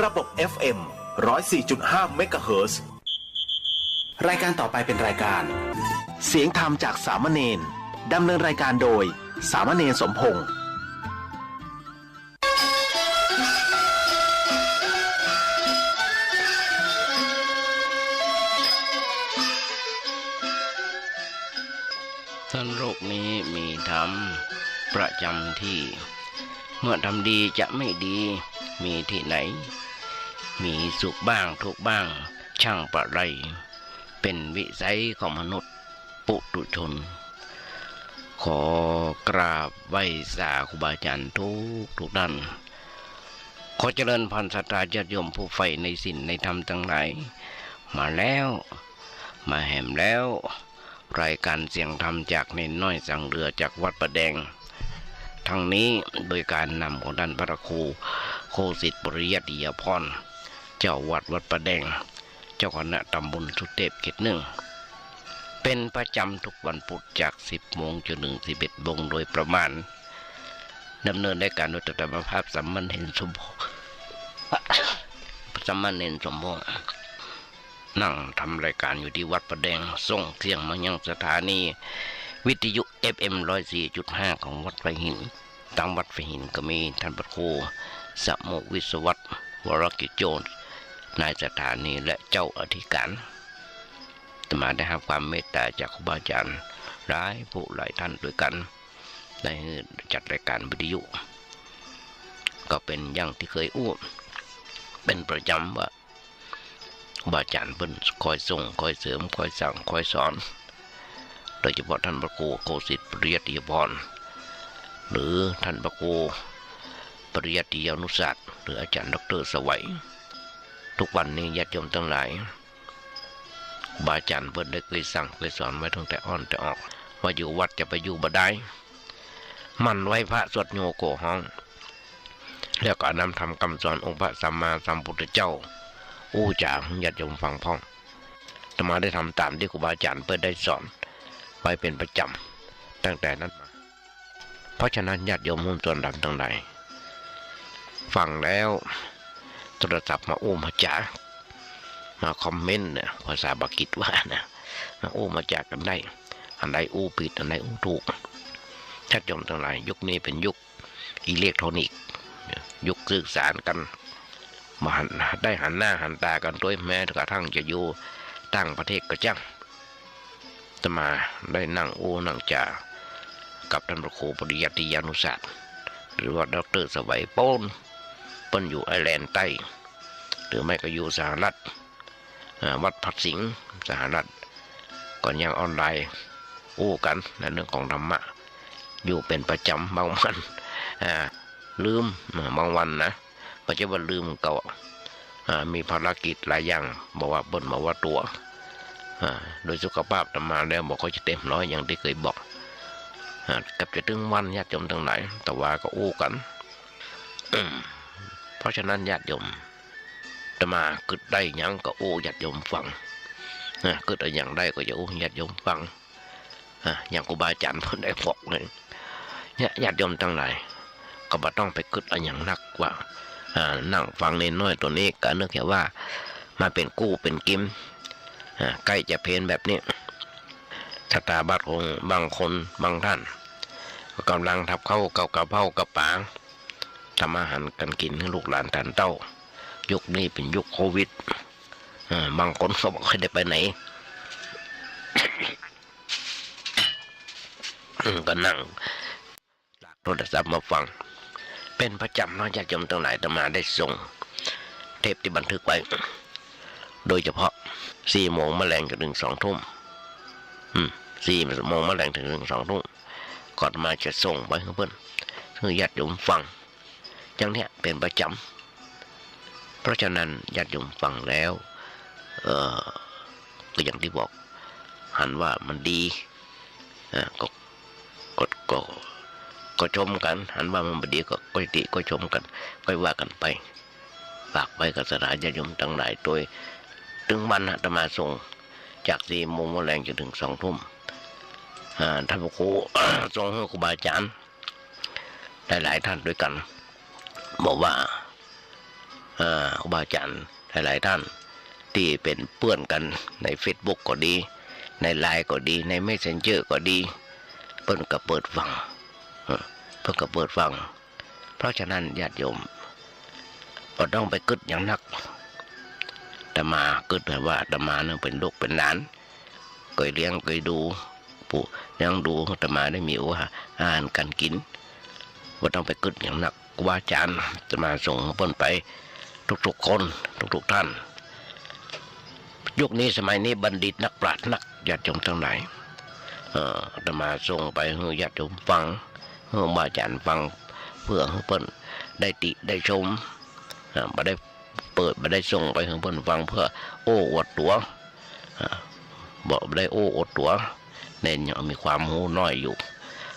ระบบ FM 104.5 เมกะเฮิรตซ์รายการต่อไปเป็นรายการเสียงธรรมจากสามเณรดำเนินรายการโดยสามเณรสมพงษ์ท่านโลกนี้มีธรรมประจำที่เมื่อทำดีจะไม่ดีมีที่ไหนมีสุขบ้างทุกข์บ้างช่างประไรเป็นวิสัยของมนุษย์ปุถุชนขอกราบไหว้สาครูบาอาจารย์ทุกท่านขอเจริญพรศรัทธาญาติโยมผู้ใฝ่ในศีลในธรรมทั้งหลายมาแล้วมาแหมแล้วรายการเสียงธรรมจากเนนน้อยสังเรือจากวัดประแดงทั้งนี้โดยการนำของท่านพระครูโคสิทธิปริยัติยพรเจ้าวัดประแดงเจ้าคณะตำบลสุเทพเขตหนึ่งเป็นประจำทุกวันพุธจาก 10 โมงจนถึง 11 โมงโดยประมาณดำเนินในการโดยธรรมภาพสัมมันเห็นสมบูรณ์สัมมันเห็นสมบูรณ์นั่งทำรายการอยู่ที่วัดประแดงส่งเสียงมายังสถานีวิทยุ FM 104.5 ของวัดไฟหินตามวัดไฟหินก็มีท่านพระครูสมุวิศวัตรวรกิจโจรนายสถานีและเจ้าอธิการจะมาได้รับความเมตตาจากครูบาอาจารย์หลายผู้หลายท่านด้วยกันได้จัดรายการวิทยุก็เป็นอย่างที่เคยอู้เป็นประจำว่าครูบาอาจารย์เพิ่นคอยส่งคอยเสริมคอยสั่งคอยสอนโดยเฉพาะท่านพระครูโคสิทธิปริยัติยพรหรือท่านพระครูปริยัติยานุศาสตร์หรืออาจารย์ดร.สวัยทุกวันนี้ญาติโยมทั้งหลายครูบาอาจารย์เพิ่นได้เคยสั่งเคยสอนไว้ตั้งแต่อ่อนแต่ออกว่าอยู่วัดจะไปอยู่บ่ได้มันไว้พระสวดโยโกห้องแล้วก็นำทำคำสอนองค์พระสัมมาสัมพุทธเจ้าอู้จ่าญาติโยมฟังพ้องอาตมาได้ทำตามที่ครูบาอาจารย์เพิ่นได้สอนไว้เป็นประจำตั้งแต่นั้นมาเพราะฉะนั้นญาติโยมมุ่งส่วนดำทั้งหลายฟังแล้วโทรศัพท์มาอู้มาจ่ามาคอมเมนต์เนี่ยภาษาบากิตว่านะมาอู้มาจ่ากันได้อันใดอู้ผิดอันใดอู้ถูกญาติโยมทั้งหลายยุคนี้เป็นยุคอิเล็กทรอนิกส์ยุคสื่อสารกันมาได้หันหน้าหันตากันด้วยแม้กระทั่งจะอยู่ต่างประเทศก็จังจะมาได้นั่งอู้นั่งจ่ากับท่านพระครูปริยัติยานุศาสตร์หรือว่าดร.สวัยโป้นเปิ้นอยู่ไอร์แลนด์ใต้หรือไม่ก็อยู่สหรัฐวัดพัดสิงห์สหรัฐก่อนยังออนไลน์อู้กันในเรื่องของธรรมะอยู่เป็นประจำบางวันลืมบางวันนะปัจจุบันลืมเก่ามีภารกิจหลายอย่างบอกว่าเปิ้นมาว่าตัวโดยสุขภาพธรรมาแล้วบอกเขาจะเต็มร้อยอย่างที่เคยบอกกับจะถึงวันญาติโยมทั้งหลายแต่ว่าก็อู้กันเพราะฉะนั้นญาติโยมจะมาเกิดได้ยังก็อู้ญาติโยมฟังเกิดได้อย่างได้ก็จะอู้ญาติโยมฟังอย่างครูบาอาจารย์เพิ่นได้บอกเลยญาติโยมทั้งหลายก็บ่ต้องไปเกิดอย่างนักว่านั่งฟังเน้นน้อยตัวนี้ก็นึกแค่ว่ามาเป็นกู้เป็นกิมใกล้จะเพลนแบบนี้ชะตาบาดของบางคนบางท่านกำลังทับเข้ากับเผากับปางทำอาหารกันกินให้ลูกหลานทานเต้ายุคนี้เป็นยุคโควิดบางคนก็บอกให้ได้ไปไหน ก็นั่งโทรศัพท์มาฟังเป็นประจำเนาะญาติโยมทั้งหลายอาตมาได้ส่งเทปที่บันทึกไว้โดยเฉพาะ4 โมงแมลงจนถึง2 ทุ่ม4 โมงแมลงถึง2 ทุ่มก่อนมาจะส่งไปให้เพื่อนคือญาติโยมฟังอย่างเนี้ยเป็นประจำเพราะฉะนั้นญาติโยมฟังแล้วก็อย่างที่บอกหันว่ามันดีก็ชมกันหันว่ามันดีก็ติก็ชมกันก็ว่ากันไปฝากไปกับสถานญาติโยมทั้งหลายโดยถึงวันอาตมาส่งจาก4 โมงแรงจนถึง2 ทุ่มท่านพระครู ทรงให้ครูบาอาจารย์หลายท่านด้วยกันบอกว่า ครูบาอาจารย์หลายๆท่านที่เป็นเพื่อนกันใน Facebook ก็ดีในไลน์ก็ดีใน Messenger ก็ดีเพิ่นก็เปิดฟังเพราะฉะนั้นญาติโยมก็ต้องไปกึดอย่างนักอาตมากึดว่าอาตมาเนี่ยเป็นลูกเป็นหลานเคยเลี้ยงเคยดูปู่ยังดูอาตมาได้มีอาหารการกินว่าต้องไปกึดอย่างนักครูบาอาจารย์จะมาส่งเพิ่นไปทุกๆคนทุกท่านยุคนี้สมัยนี้บัณฑิตนักปราชญ์นักญาติโยมทั้งหลายอาตมาส่งไปให้ญาติโยมฟังให้ครูบาอาจารย์ฟังเพื่อให้เพิ่นได้ติได้ชมมาได้เปิดมาได้ส่งไปให้เพิ่นฟังเพื่อโอ้อวดตัวบอกได้โอ้อวดตัวเน้นยังมีความรู้น้อยอยู่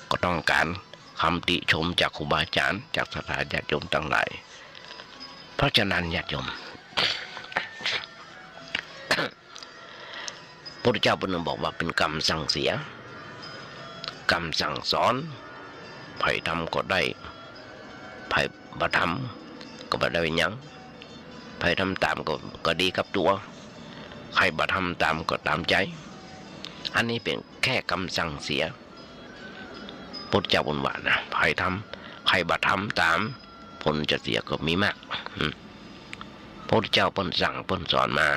ก็ต้องการคำติชมจากครูบาอาจารย์จากสถานญาติโยมทั้งหลายเพราะฉะนั้นญาติโยม พระพุทธเจ้าเป็นบอกว่าเป็นกรรมสั่งเสียกรรมสั่งสอนไผ่ทำก็ได้ไผ่บ่ทำก็บ่ได้หยังไผ่ทำตามก็ดีกับตัวใครบ่ทำตามก็ตามใจอันนี้เป็นแค่กรรมสั่งเสียพุทธเจ้าบอกว่านะใครบ่ทำตามผลจะเสียก็มีมากพระพุทธเจ้าเพิ่นสั่งเพิ่นสอนมา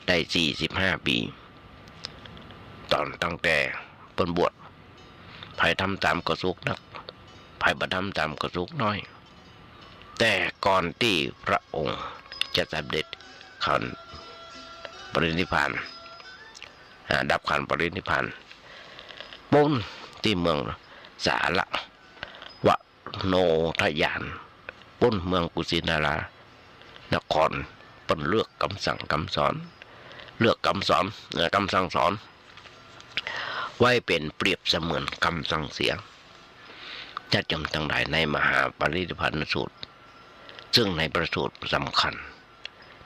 ได้45 ปีตั้งแต่เพิ่นบวชใครทำตามก็สุขนักใครบ่ทำตามก็สุขน้อยแต่ก่อนที่พระองค์จะเสด็จขันปรินิพพานดับขันปรินิพพานบนที่เมืองสาละวะโนทยานบนเมืองกุสินารานครเป็นเลือกคำสั่งคำสอนเลือกคำสั่งสอนไว้เป็นเปรียบเสมือนคำสั่งเสียจะจำตั้งหลายในมหาปรินิพพานสูตรซึ่งในประสูตรสำคัญ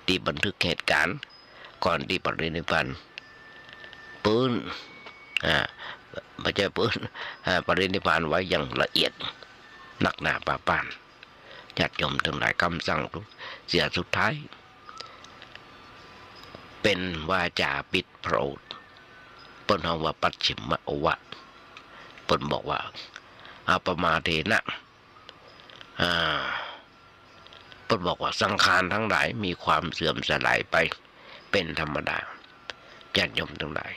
ที่บันทึกเหตุการณ์ก่อนที่ปรินิพพานปืนไม่ใช่ปืนปรินิพพานไว้อย่างละเอียดหนักหนาป่าป่านญาติโยมทั้งหลายคำสั่งเสียสุดท้ายเป็นวาจาปิดพระโอษฐ์เปิ้นเอาว่าปัจฉิมโอวาทเปิ้นบอกว่าอาปมาเทนะเปิ้นบอกว่าสังขารทั้งหลายมีความเสื่อมสลายไปเป็นธรรมดาญาติโยมทั้งหลาย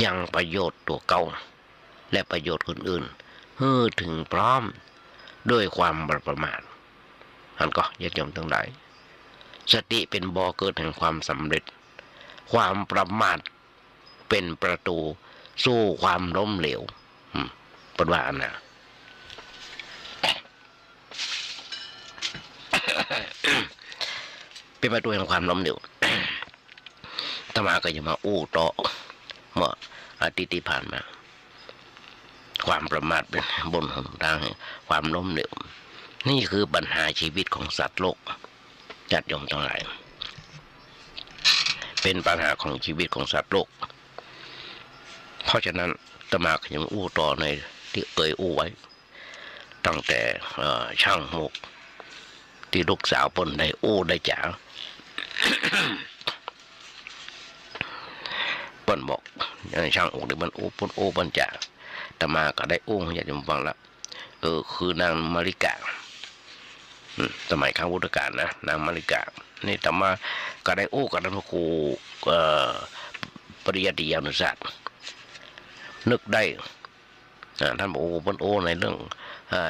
ยังประโยชน์ตัวเก่าและประโยชน์คนอื่นให้ถึงพร้อมด้วยความประมาทอันก็ญาติโยมทั้งหลายสติเป็นบ่อเกิดแห่งความสำเร็จความประมาทเป็นประตูสู่ความล้มเหลวเป็นว่าอันน่ะ เป็นประตูแห่งความล้มเหลว อาตมาก็จะมาอู้ต่อเมื่ออาทิตย์ที่ผ่านมาความประมาทเป็นบนหนทางความล้มเหลวนี่คือปัญหาชีวิตของสัตว์โลกญาติโยมทั้งหลายเป็นปัญหาของชีวิตของสัตว์โลกเพราะฉะนั้นอาตมาก็ยังอู้ต่อในที่เคยอู้ไว้ตั้งแต่ช่างหมกที่ลูกสาวเพิ่นได้อู้ได้จ๋า เปิ้นบอกช่างอกได้บรรอู้ปุ่นโอ้บรรจ่าแต่มาก็ได้อู้อยากจะฟังละคือนางมาริกาสมัยข้างพุทธกาลนะนางมาริกานี่แต่มาก็ได้อู้กับท่านพระครูปริยัติยานุศาสตร์นึกได้ท่านบอกเปิ้นโอ้ในเรื่อง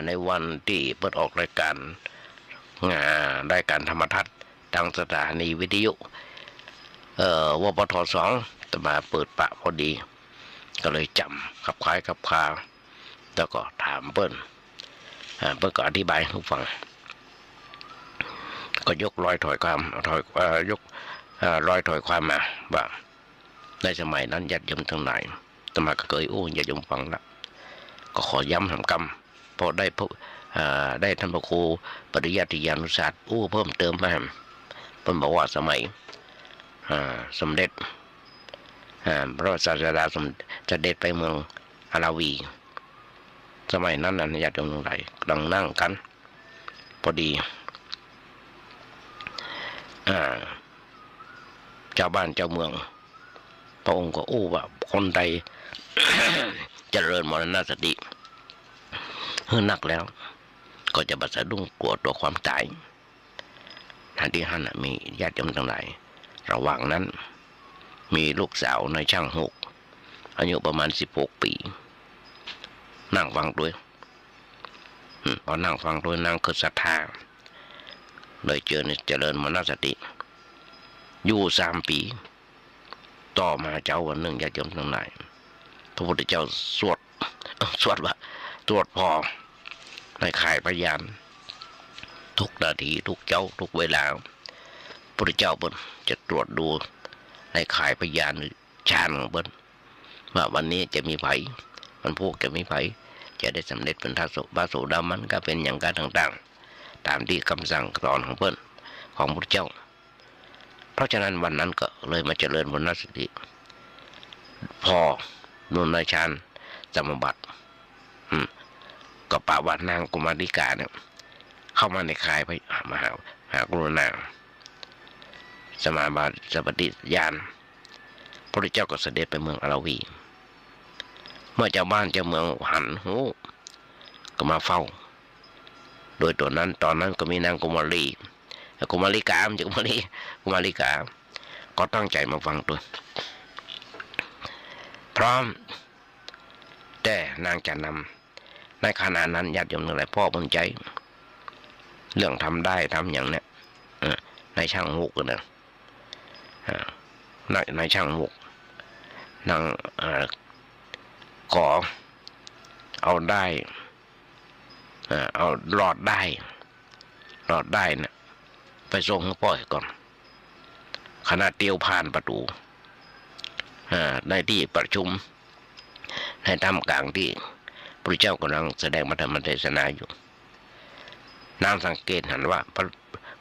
ในวันที่เปิดออกรายการธรรมทัศน์ทางสถานีวิทยุวปท2แต่มาเปิดปะพอดีก็เลยจำขับคล้ายขับคาแล้วก็ถามเปิ้นก็อธิบายให้ฟังก็ยกรอยถอยความยกรอยถอยความมาว่าในสมัยนั้นญาติโยมทั้งหลายแต่มาก็เคยญาติโยมฟังแล้วก็ขอย้ำทำกรรมพอได้ท่านพระครูปริยัติยานุศาสตร์เพิ่มเติมมาเพิ่นบอกว่าสมัยสมเด็จพระศาสดาเสด็จไปเมืองอาราวีสมัยนั้นญาติโยมทั้งหลายกำลังนั่งกันพอดี เจ้าบ้านเจ้าเมืองพระองค์ก็อู้ว่าคนใด เจริญมรณสติเฮือนักแล้วก็จะบัดสะดุ้งกลัวตัวความตายทันที่หันมีญาติโยมทั้งหลายระหว่างนั้นมีลูกสาวในช่างหกอายุประมาณ16 ปีนั่งฟังด้วยพอนั่งฟังด้วยนั่งคือศรัทธาเลยเจริญมรณสติอยู่3 ปีต่อมาเจ้าวันหนึ่งญาติโยมทั้งหลายพระพุทธเจ้าสวดว่าตรวจพอในข่ายพยานทุกนาทีทุกเจ้าทุกเวลาพระพุทธเจ้าเบิ้ลจะตรวจดูในข่ายพยานฌานของเบิ้ลว่าวันนี้จะมีไผมันพวกจะมีไผจะได้สำเร็จเป็นพระโสดามันก็เป็นอย่างการต่างๆตามที่คำสั่งสอนของเบิ้ลของพระพุทธเจ้าเพราะฉะนั้นวันนั้นก็เลยมาเจริญมรณสติพอนุนในฌานสมบัติก็ป่าวันนางกุมาริกาเนี่ยเข้ามาในค่ายพระมหากรุณาสมาบัติสัพพิญาณพระพุทธเจ้าก็เสด็จไปเมืองอราวีเมื่อเจ้าบ้านเจ้าเมืองหันหูก็มาเฝ้าโดยตอนนั้นก็มีนางกุมาริกามันจะกุมาริกาก็ตั้งใจมาฟังตัวพร้อมแต่นางจะนำในขณะนั้นญาติโยมทั้งหลายพ่อเบิ่งใจเรื่องทำได้ทำอย่างเนี้ยในช่างมุกนะในช่างมุกนางขอเอาได้เอาหลอดได้นะไปส่งให้พ่อก่อนขณะเตียวผ่านประตูในที่ประชุมในถ้ำกลางที่พระเจ้ากำลังแสดงธรรมเทศนาอยู่นางสังเกตเห็นว่าพระ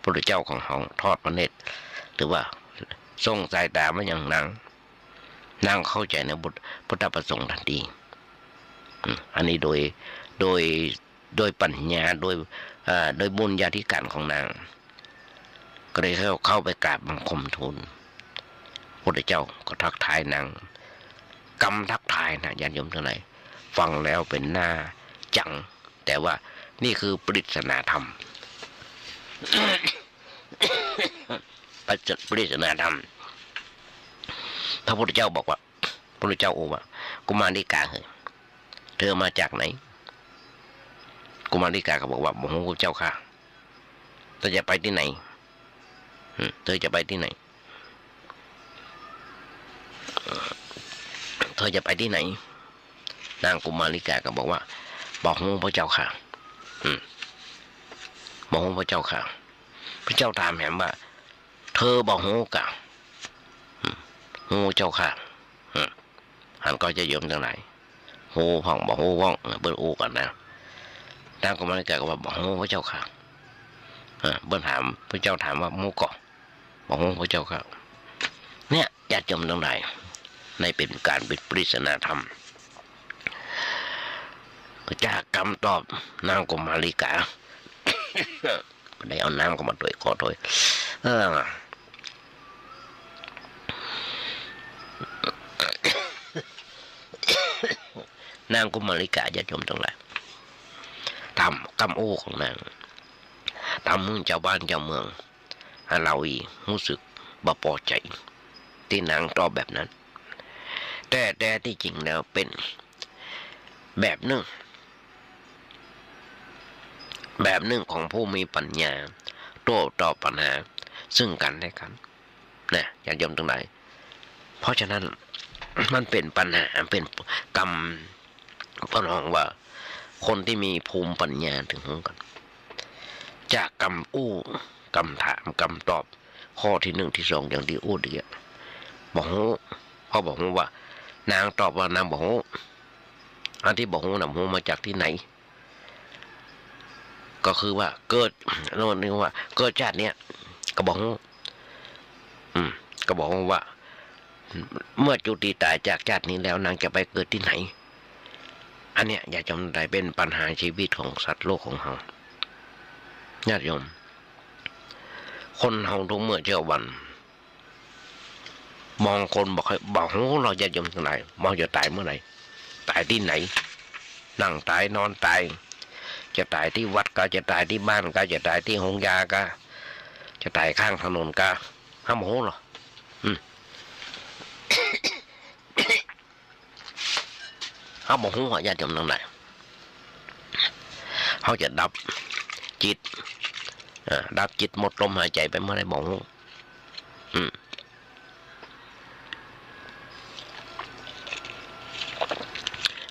พุทธเจ้าของเขาทอดพระเนตรหรือว่าทรงสายตามาอย่างนางเข้าใจในพุทธประสงค์ทันทีอันนี้โดยปัญญาโดยบุญญาธิการของนางก็เลยเข้าไปกราบบังคมทูลพระพุทธเจ้าก็ทักทายนางกำทักทายนะญาติโยมทั้งหลายฟังแล้วเป็นหน้าจังแต่ว่านี่คือปริศนาธรรม ปริศนาธรรมพระพุทธเจ้าบอกว่าพระพุทธเจ้าโอว่ากุมาริกาเธอมาจากไหนกุมาริกาก็บอกว่าโอ้โหเจ้าค่ะเธอจะไปที่ไหนเธอจะไปที่ไหนเธอจะไปที่ไหนนางกุมาริกาก็บอกว่าบอกฮู้พระเจ้าค่ะบอกฮู้พระเจ้าค่ะพระเจ้าถามแหมว่าเธอบอกฮู้กะฮู้เจ้าค่ะหันก็จะยอมจังไหนฮู้ห้องบอกฮู้ห้องเบิ้ลอูกันนะนางกุมาริกาก็บอกฮู้พระเจ้าค่ะเบิ้ลถามพระเจ้าถามว่ามูเกาะบอกฮู้พระเจ้าค่ะเนี่ยญาติโยมจังไหนในเป็นการเป็นปริศนาธรรมจากคำตอบนางกุมาริกา ได้เอาน้ำเข้ามาด้วยขอโทษนางกุมาริกาจะชมตรงไหนทำกำโอ้ของนางทำมึงเจ้าบ้านเจ้าเมืองเราอีรู้สึกบ่พอใจที่นางตอบแบบนั้นแต่ที่จริงแล้วเป็นแบบหนึ่งของผู้มีปัญญาโต้ตอบปัญหาซึ่งกันและกันนะญาติโยมตรงไหนเพราะฉะนั้นมันเป็นปัญหาเป็นกรรมพระนองว่าคนที่มีภูมิปัญญาถึงกันจากกรรมกรรมถามกรรมตอบข้อที่1ที่2อย่างที่อู้เดียบอกพ่อบอกว่านางตอบว่านางบอกอันที่บอกนำหูมาจากที่ไหนก็คือว่าเกิดโน่นนี่ว่าเกิดชาติเนี้ยก็บอกว่าเมื่อจุติตายจากชาตินี้แล้วนางจะไปเกิดที่ไหนอันเนี้ยอย่าจำได้เป็นปัญหาชีวิตของสัตว์โลกของเราญาติโยม คนเฮาทุกเมื่อเช้าวัน มองคนบอกโหเราจะยมทางไหนมองจะตายเมื่อไหร่ตายที่ไหนนั่งตายนอนตายจะตายที่วัดก็จะตายที่บ้านก็จะตายที่หงยาก็จะตายข้างถนนก็ห้ามโหหรอเขาบอกหัวญาติโยมทางไหนเขาจะดับจิตดับจิตหมดลมหายใจไปเมื่อไรบอกหัว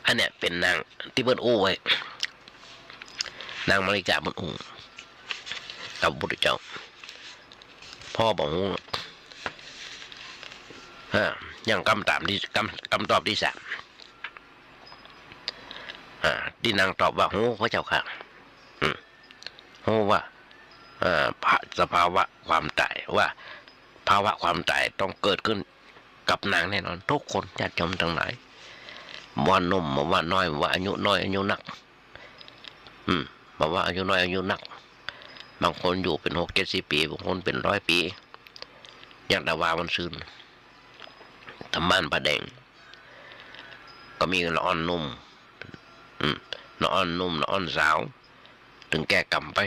อันเนี้ยเป็นนางที่เบิ้ลอู้ไว้นางมาริกาบนอู้กับบุตรเจ้าพ่อบอกหัวยังคำตอบที่สามที่นางตอบว่าโหพระเจ้าค่ะโหว่าสภาวะความตายว่าภาวะความตายต้องเกิดขึ้นกับนางแน่นอนทุกคนญาติโยมทั้งหลายว่านุ่มว่าน้อยว่าอายุน้อยอายุนักบอกว่าอายุน้อยอายุนักบางคนอยู่เป็น60-70 ปีบางคนเป็น100 ปีอย่างตะวามันซึนทำบ้านประแดงก็มีละอ่อนนุ่มละอ่อนนุ่มละอ่อนสาวถึงแก่กรรมไป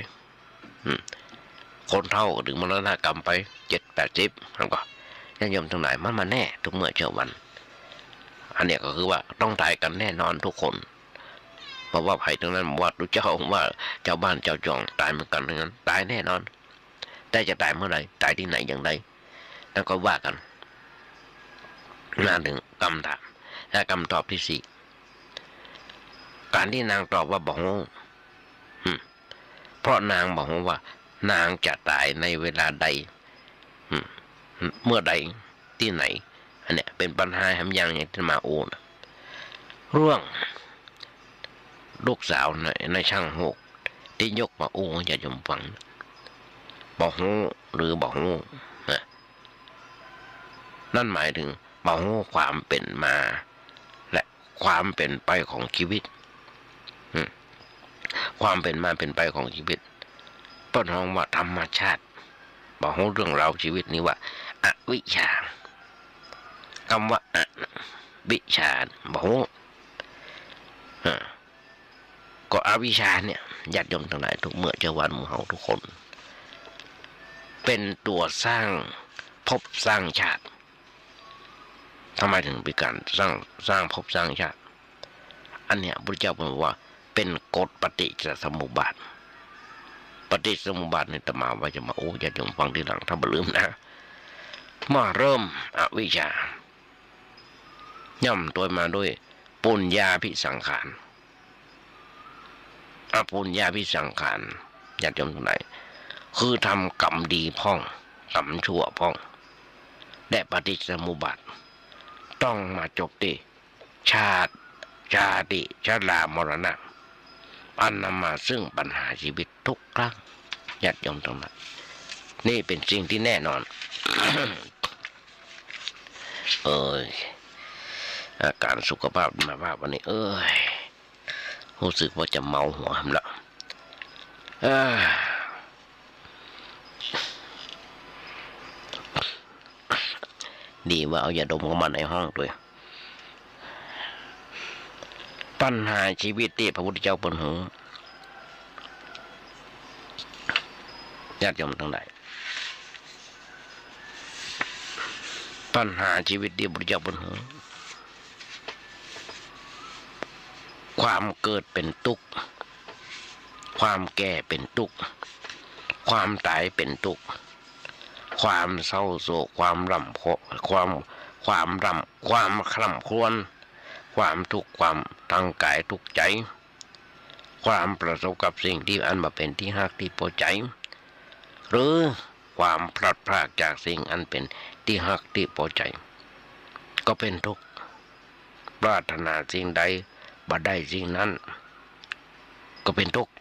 คนเท่าถึงมรณะกรรมไป70-80แล้วก็ญาติโยมทั้งหลายมันมาแน่ทุกเมื่อเช้าวันอันเนี้ยก็คือว่าต้องตายกันแน่นอนทุกคนเพราะว่าภัยทั้งนั้นว่ารู้เจ้าว่าเจ้าบ้านเจ้าจองตายเหมือนกันทั้งนั้นตายแน่นอนแต่จะตายเมื่อไหร่ตายที่ไหนอย่างไรแล้วก็ว่ากันมาถึงคำถามและคำตอบที่สี่การที่นางตอบว่าบอกเพราะนางบอกว่านางจะตายในเวลาใดเมื่อใดที่ไหนอันเนี้ยเป็นปัญหาทำอย่างที่มาโอนเรื่องลูกสาวในช่างหกที่ยกมาโอ้จะยมฟังบอกหรือบอกนั่นหมายถึงบอกความเป็นมาและความเป็นไปของชีวิตความเป็นมาเป็นไปของชีวิตต้นห้องว่าธรรมชาติบอกเรื่องราวชีวิตนี้ว่าอวิชชาคำว่าอวิชชาบอกก็อวิชชาเนี่ยญาติโยมทั้งหลายทุกเมื่อเจ้าวันหมู่เฮาทุกคนเป็นตัวสร้างภพสร้างชาติทำไมถึงเป็นการสร้างภพสร้างชาติอันเนี้ยพระเจ้าบอกว่าเป็นกฎปฏิจจสมุปบาทปฏิจจสมุปบาทในตมาว่าจะมาญาติโยมฟังทีหลังถ้าบ่ลืมนะมาเริ่มอวิชชาย่ำตัวมาด้วยปุญญาภิสังขารอปุญญาภิสังขารญาติโยมทั้งหลายคือทำกรรมดีพ้องกรรมชั่วพ้องและปฏิจจสมุปบาทต้องมาจบที่ชาติชรามรณะอันนำมาซึ่งปัญหาชีวิตทุกครั้งญาติโยมทั้งหลายนี่เป็นสิ่งที่แน่นอน อาการสุขภาพมาว่าวันนี้รู้สึกว่าจะเมาหัวแล้วดีว่าเอายาดมเข้ามาในห้องด้วยปัญหาชีวิตที่พระพุทธเจ้าเปิดหูญาติโยมทั้งหลายปัญหาชีวิตที่พระพุทธเจ้าเปิดหูความเกิดเป็นทุกข์ความแก่เป็นทุกข์ความตายเป็นทุกข์ความเศร้าโศกความคร่ำครวญความทุกข์ความทางกายทุกข์ใจความประสบกับสิ่งที่อันมาเป็นที่ฮักที่พอใจหรือความพลัดพรากจากสิ่งอันเป็นที่ฮักที่พอใจก็เป็นทุกข์ปรารถนาสิ่งใดบ่ได้สิ่งนั้นก็เป็นทุกข์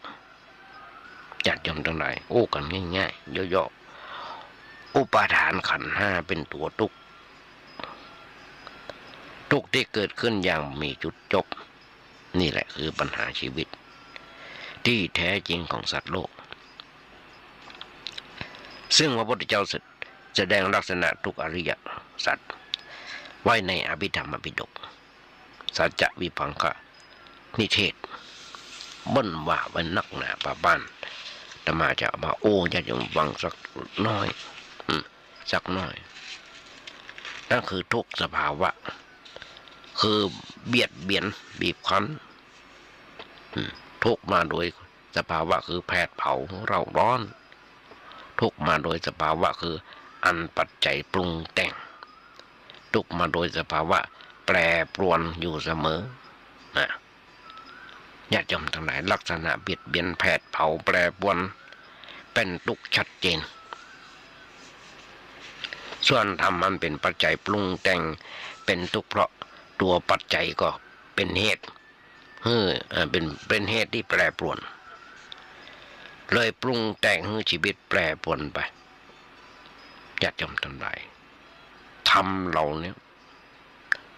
ญาติโยมทั้งหลายโอ้กันง่ายๆย่อๆอุปาทานขันธ์ห้าเป็นตัวทุกข์ที่เกิดขึ้นอย่างมีจุดจบนี่แหละคือปัญหาชีวิตที่แท้จริงของสัตว์โลก ซึ่งพระพุทธเจ้าแสดงลักษณะทุกอริยสัจไว้ในอภิธรรมปิฎกสัจจวิภังคนิเทศเบิ้นว่าไว้นักหนาป่าบ้านแต่มาจะมาโอ้ญาติโยมฟังสักน้อยสักน้อยนั่นคือทุกสภาวะคือเบียดเบียนบีบคั้นทุกมาโดยสภาวะคือแผดเผาเราร้อนทุกมาโดยสภาวะคืออันปัจจัยปรุงแต่งทุกมาโดยสภาวะแปรปรวนอยู่เสมอนะญาติโยมทั้งหลายลักษณะเบียดเบียนแผดเผาแปรปรวนเป็นทุกข์ชัดเจนส่วนธรรมมันเป็นปัจจัยปรุงแต่งเป็นทุกข์เพราะตัวปัจจัยก็เป็นเหตุเป็นเหตุที่แปรปรวนเลยปรุงแต่งให้ชีวิตแปรปรวนไปญาติโยมทั้งหลายธรรมเราเนี่ย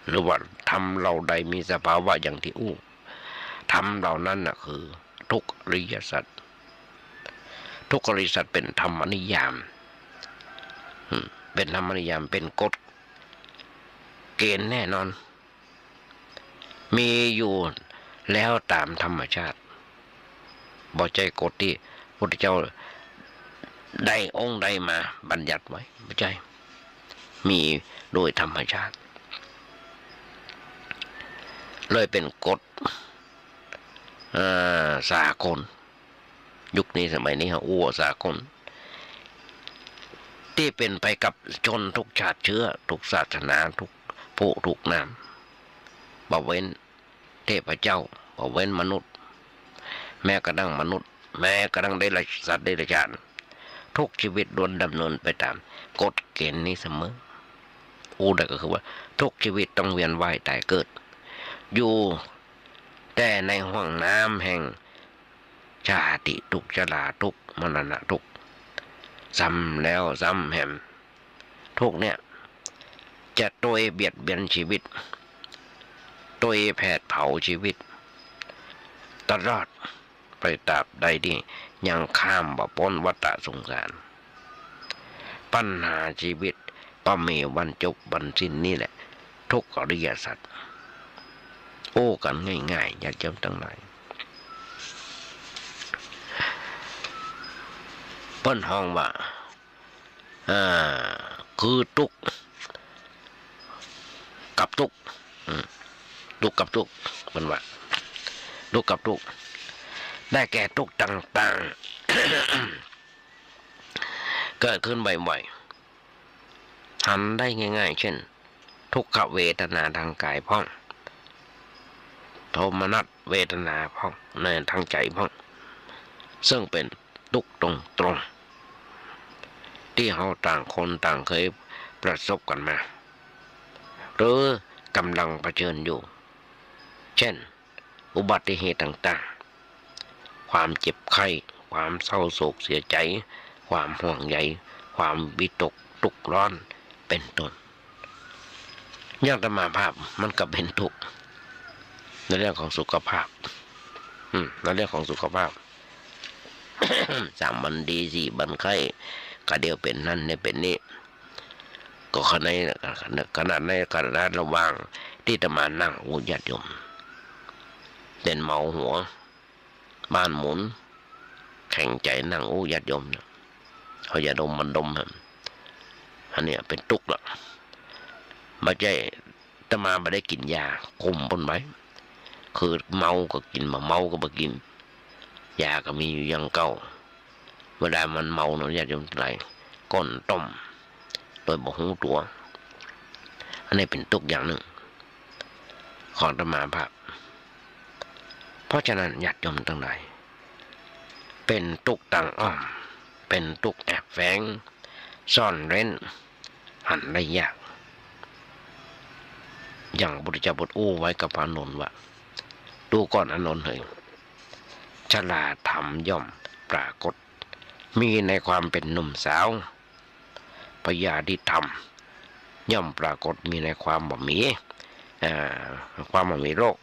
หรือว่าธรรมเราใดมีสภาวะอย่างที่ธรรมเหล่านั้นน่ะคือทุกอริยสัจทุกอริยสัจเป็นธรรมนิยามเป็นธรรมนิยามเป็นกฎเกณฑ์แน่นอนมีอยู่แล้วตามธรรมชาติบ่ใจกฎที่พระพุทธเจ้าได้องค์ใดมาบัญญัติไว้ไม่ใช่มีโดยธรรมชาติเลยเป็นกฎสากลยุคนี้สมัยนี้สากลที่เป็นไปกับชนทุกชาติเชื้อทุกศาสนาทุกผู้ทุกนามบ่เว้นเทพเจ้าบ่เว้นมนุษย์แม้กระทั่งมนุษย์แม้กระทั่งได้สัตว์ได้ฉานทุกชีวิตล้วนดำเนินไปตามกฎเกณฑ์นี้เสมอได้ก็คือว่าทุกชีวิตต้องเวียนว่ายตายเกิดอยู่แต่ในห้องน้ำแห่งชาติทุกชราทุกมรณะทุกซ้ำแล้วซ้ำแห่งทุกเนี่ยจะโดยเบียดเบียนชีวิตโดยแผดเผาชีวิตตลอดไปตราบใดที่ยังข้ามบ่พ้นวัฏสงสารปัญหาชีวิตก็มีวันจบวันสิ้นนี่แหละทุกอริยสัจกันง่ายๆญาติโยมทั้งหลายเปิ้นห้องว่าคือทุกข์กับทุกข์ทุกข์กับทุกข์มันว่าทุกข์กับทุกข์ได้แก่ทุกข์ต่างๆ เกิดขึ้นบ่อยๆทำได้ง่ายๆเช่นทุกขเวทนาทางกายพ้องโทมนัสเวทนาพ้องในทางใจพ้องซึ่งเป็นทุกข์ตรงๆที่เราต่างคนต่างเคยประสบกันมาหรือกำลังเผชิญอยู่เช่นอุบัติเหตุต่างๆความเจ็บไข้ความเศร้าโศกเสียใจความห่วงใยความวิตกทุกข์ร้อนเป็นต้นญาติมาภาพมันก็เป็นทุกข์ในเรื่องของสุขภาพในเรื่องของสุขภาพ 3 วันดี4 วันไข้ก็เดียวเป็นนั่นเนี่ยเป็นนี่ก็ขนาดในขนาดระหว่างที่จะมานั่งญาติโยมเป็นเมาหัวบ้านหมุนแข่งใจนั่งญาติโยมเขาอย่าดมมันดมอันนี้เป็นทุกข์ละไม่ใช่จะมาไม่ได้กินยาคุมบนไว้คือเมาก็กินมาเมาก็มากินยาก็มีอยู่ยังเก่าเวลามันเมาเนาะญาติโยมไหลก้นต้มโดยบ่หูตัวอันนี้เป็นทุกข์อย่างหนึ่งของธรรมาภาพเพราะฉะนั้นญาติโยมทั้งหลายเป็นทุกข์ต่างอ้อมเป็นทุกข์แอบแฝงซ่อนเร้นหันได้ยากอย่างพุทธเจ้าบทไว้กับพระอานนท์ว่าดูก่อนอานนท์เถิดชราธรรมย่อมปรากฏมีในความเป็นหนุ่มสาวพยาธิธรรมย่อมปรากฏมีในความบ่มีโรค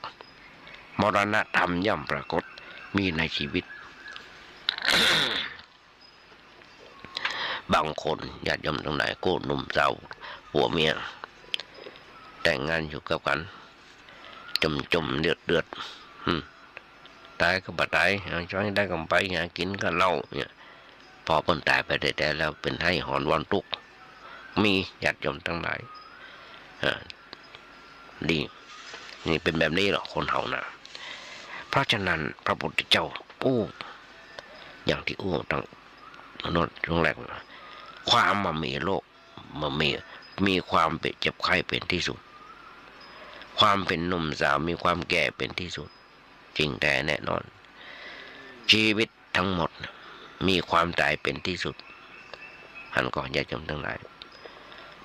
มรณะธรรมย่อมปรากฏมีในชีวิต บางคนญาติโยมทั้งหลายโกหนุ่มสาวผัวเมียแต่งงานอยู่กับกันจมเดือดตายก็บ่ตายช่วยได้ก็ไปกินก็เล่าเนี่ยพอเพิ่นตายไปแต่แล้วเป็นให้หอนวันตุกมีญาติโยมทั้งหลายดีนี่เป็นแบบนี้หรอคนเฮานะเพราะฉะนั้นพระพุทธเจ้าอย่างที่ตั้งนนตรงแรกความมามีโรคมามีความเป็นเจ็บไข้เป็นที่สุดความเป็นหนุ่มสาวมีความแก่เป็นที่สุดจริงแต่แน่นอนชีวิตทั้งหมดมีความตายเป็นที่สุดหันก่อนญาติโยมทั้งหลาย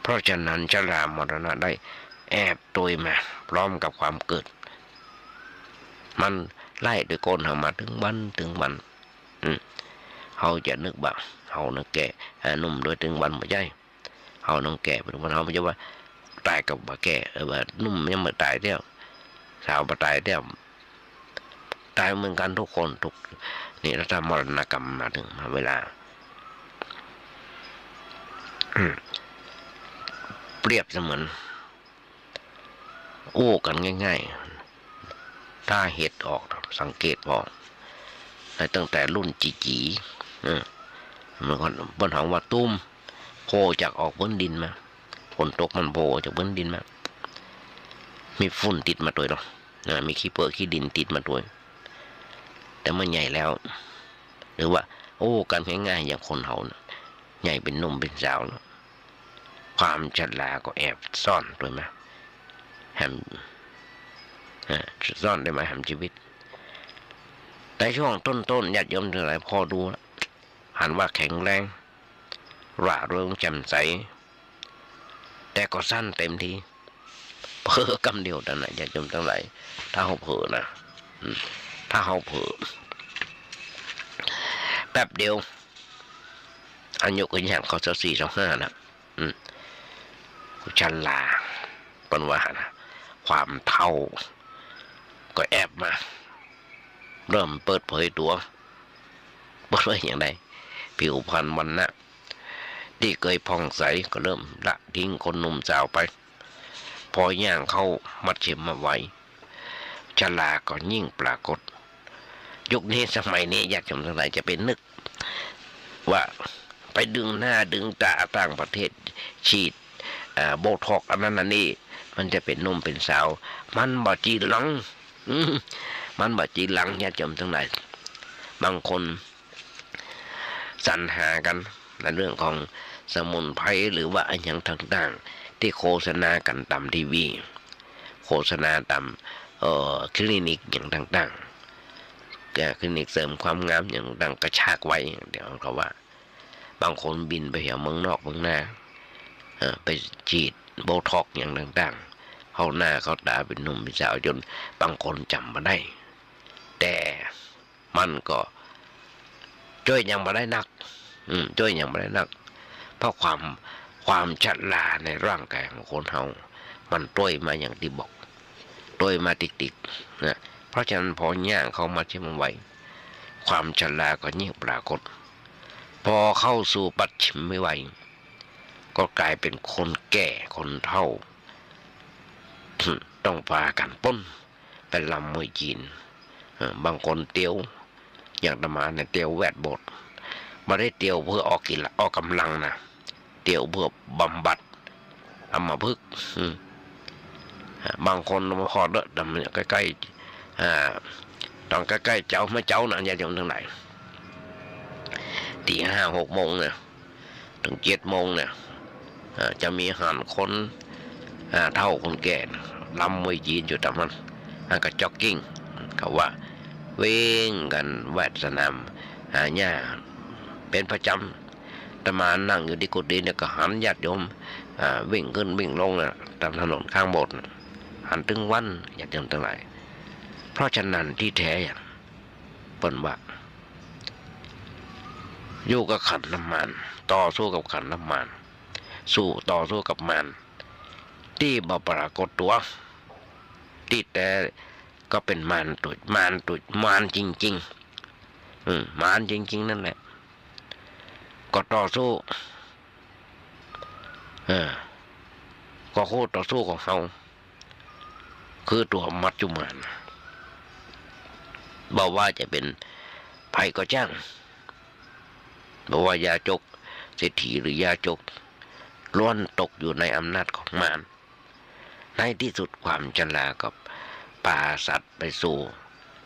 เพราะฉะนั้นชรามรณะได้แอบตัวมาพร้อมกับความเกิดมันไล่ด้วยก้นเฮามาถึงวันเฮาจะนึกบ่าเฮานึกแก่หนุ่มโดยถึงวันบ่ใช่เฮาต้องแก่เป็นวันเฮาไม่ใช่ว่าตายกับบ่แก่ว่านุ่มยังไม่ตายแล้วสาวบ่ตายแล้วตายเหมือนกันทุกคนทุกนี่รัฐมรณกรรมมาถึงมาเวลาเปรียบเสมือนกันง่ายๆถ้าเหตุออกสังเกตออกตั้งแต่รุ่นจีเมื่อก่อนบนหางว่าตุ้มโผล่จากออกบนดินมาฝนตกมันโผล่จากบนดินมามีฝุ่นติดมาตัวเนาะมีขี้เปลือกขี้ดินติดมาตัวแต่มันใหญ่แล้วหรือว่ากันง่ายๆอย่างคนเฮานะใหญ่เป็นหนุ่มเป็นสาวนะความฉลาดก็แอบซ่อนตัวมาแหมซ่อนได้ไหมแหมชีวิตแต่ช่วงต้นญาติโยมทั้งหลายพอดูหันว่าแข็งแรงร่าเริงแจ่มใสแต่ก็สั้นเต็มทีเพ้อกำเดียวแต่ไหนญาติโยมทั้งหลายถ้าเขาเผลอนะถ้าเขาเผลอแป๊บเดียวอายุก็อย่างเขา24-25นะชันลาเป็นว่านะความเท่าก็แอบมาเริ่มเปิดเผยตัวเปิดเผยอย่างไรผิวพรรณวันนะที่เคยผ่องใสก็เริ่มละทิ้งคนหนุ่มสาวไปพอย่างเข้ามัดเข็มมาไว้ชลาก็ยิ่งปรากฏยุคนี้สมัยนี้อยากจำทั้งหลายจะเป็นนึกว่าไปดึงหน้าดึงตาต่างประเทศฉีดโบท็อกอันนั้นอันนี้มันจะเป็นนุ่มเป็นสาวมันบ่จีหลังมันบ่จีหลังญาติโยมทั้งหลายบางคนสรรหากันในเรื่องของสมุนไพรหรือว่าอันอย่างต่างๆที่โฆษณากันตามทีวีโฆษณาตามคลินิกอย่างต่างๆคลินิกเสริมความงามอย่างต่างกระชากไว้เดี๋ยวเขาว่าบางคนบินไปเมืองนอกเมืองนาไปฉีดโบท็อกอย่างต่างๆเขาหน้าเขาตาเป็นหนุ่มเป็นสาวจนบางคนจำมาได้แต่มันก็ช่วยยังมาได้นักช่วยยังมาได้นักเพราะความฉลาดในร่างกายของคนเฮามันต้วยมาอย่างที่บอกต้วยมาติดๆนะเพราะฉะนั้นพอย่างเขามาเชื่อมไว้ความฉลาดก็ยิ่งปรากฏพอเข้าสู่ปัจฉิมไม่ไหวก็กลายเป็นคนแก่คนเฒ่าต้องพากันป้นเป็นลำมวยจีนบางคนเตียวอย่างธรรมาเนี่ยเตียวแวดบดไม่ได้เตียวเพื่อออกกำลังนะเตียวเพื่อบำบัดอัมพฤกษ์บางคนพอเด้อดำใกล้ๆต้องใกล้ๆเจ้าไม่เจ้านะญาติโยมทั้งหลายตี 5-6 โมงเนี่ยถึง 7 โมงเนี่ยจะมีหันคนเท่าคนแก่ลำมวยจีนอยู่แต่มันก็จ็อกกิ้งเขาว่าวิ่งกันแวดสนามหญ้าเป็นประจำแต่มานั่งอยู่ที่กุฏิเนี่ยก็หันญาติโยมวิ่งขึ้นวิ่งลงนะตามถนนข้างโบสถ์หันถึงวันญาติโยมทั้งหลายเพราะฉะนั้นที่แท้เปิ้นว่าอยู่กับขันน้ำมันต่อสู้กับขันน้ำมันต่อสู้กับมันที่บ่ปรากฏตัวที่แต่ก็เป็นมารจริงๆมารจริงๆนั่นแหละก็ต่อสู้ ก็คู่ต่อสู้ของเขาคือตัวมัจจุมานบอกว่าจะเป็นภัยก็จ้างบอกว่ายาจกเศรษฐีหรือยาจกล้วนตกอยู่ในอำนาจของมารในที่สุดความชรากับป่าสัตว์ไปสู่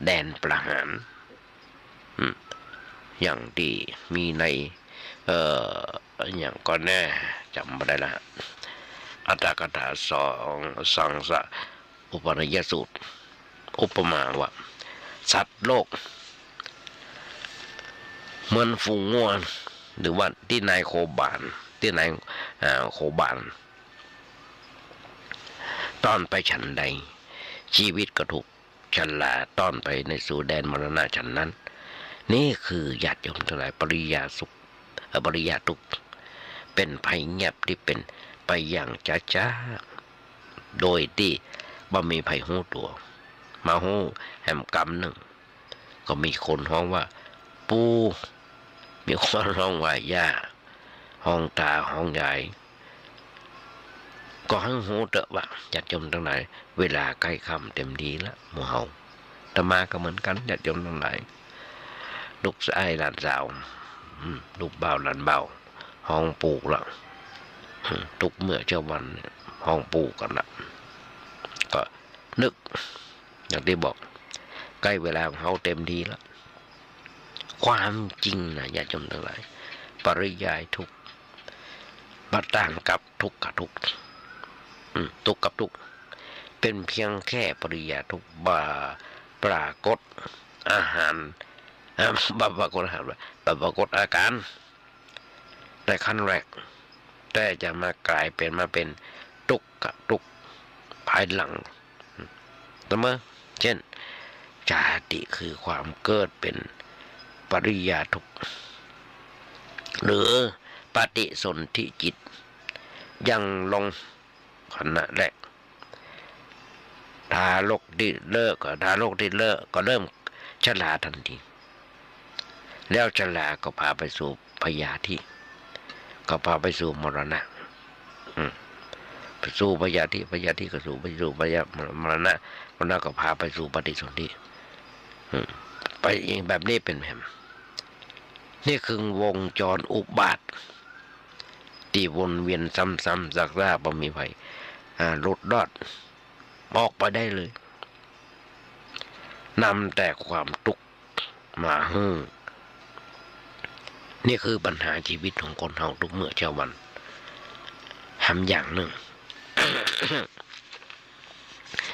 แดนประหารอย่างที่มีในอย่างก็แน่จำไม่ได้ละอัตถกถาสองสังสะอุปนิยสูตรอุปมาว่าสัตว์โลกเหมือนฝูงงัวหรือว่าที่นายโคบานที่นายโคบานตอนไปฉันใดชีวิตก็ถูกชราต้อนไปในสู่แดนมรณะฉันนั้นนี่คือญาติโยมทั้งหลายปริยาสุขปริยาทุกข์เป็นภัยเงียบที่เป็นไปอย่างช้าๆโดยที่บ่มีภัยหูตัวมาหูแหมกำหนึ่งก็มีคนฮ้องว่าปูมีคนร้องว่าย่าห้องตาห้องใหญ่ก็ให้หูเตอะว่าญาติโยมทั้งหลายเวลาใกล้ค่ำเต็มดีแล้วหมู่เฮาตมาก็เหมือนกันญาติโยมทั้งหลายลูกชายหลานสาวลูกเบาหลานเบาห้องปลูกละทุกเมื่อเช้าวันห้องปลูกกันละก็นึกอย่างที่บอกใกล้เวลาของเขาเต็มทีแล้วความจริงนะญาติโยมทั้งหลายปริยายทุกมาต่างกับทุกข์กับทุกข์ทุกข์กับทุกข์เป็นเพียงแค่ปริยายทุกข์ปรากฏอาหารปรากฏอาหารปรากฏอาการในขั้นแรกแต่จะมากลายเป็นมาเป็นทุกข์กับทุกข์ภายหลังเสมอเช่นชาติคือความเกิดเป็นปริยาทุกข์หรือปฏิสนธิจิตยังลงขณะแรกทารกที่เลิกก็เริ่มชราทันทีแล้วชราก็พาไปสู่พยาธิก็พาไปสู่มรณะไปสู่พยาธิก็สู่ไปสู่มรณะก็พาไปสู่ปฏิสนธิไปเองแบบนี้เป็นแบบนี่คือวงจรอุบาทที่วนเวียนซ้ำๆซักๆบ่มีไผหลุดรอดออกไปได้เลยนำแต่ความทุกข์มานี่คือปัญหาชีวิตของคนเฮาทุกเมื่อเช้าวันแฮมอย่างหนึ่ง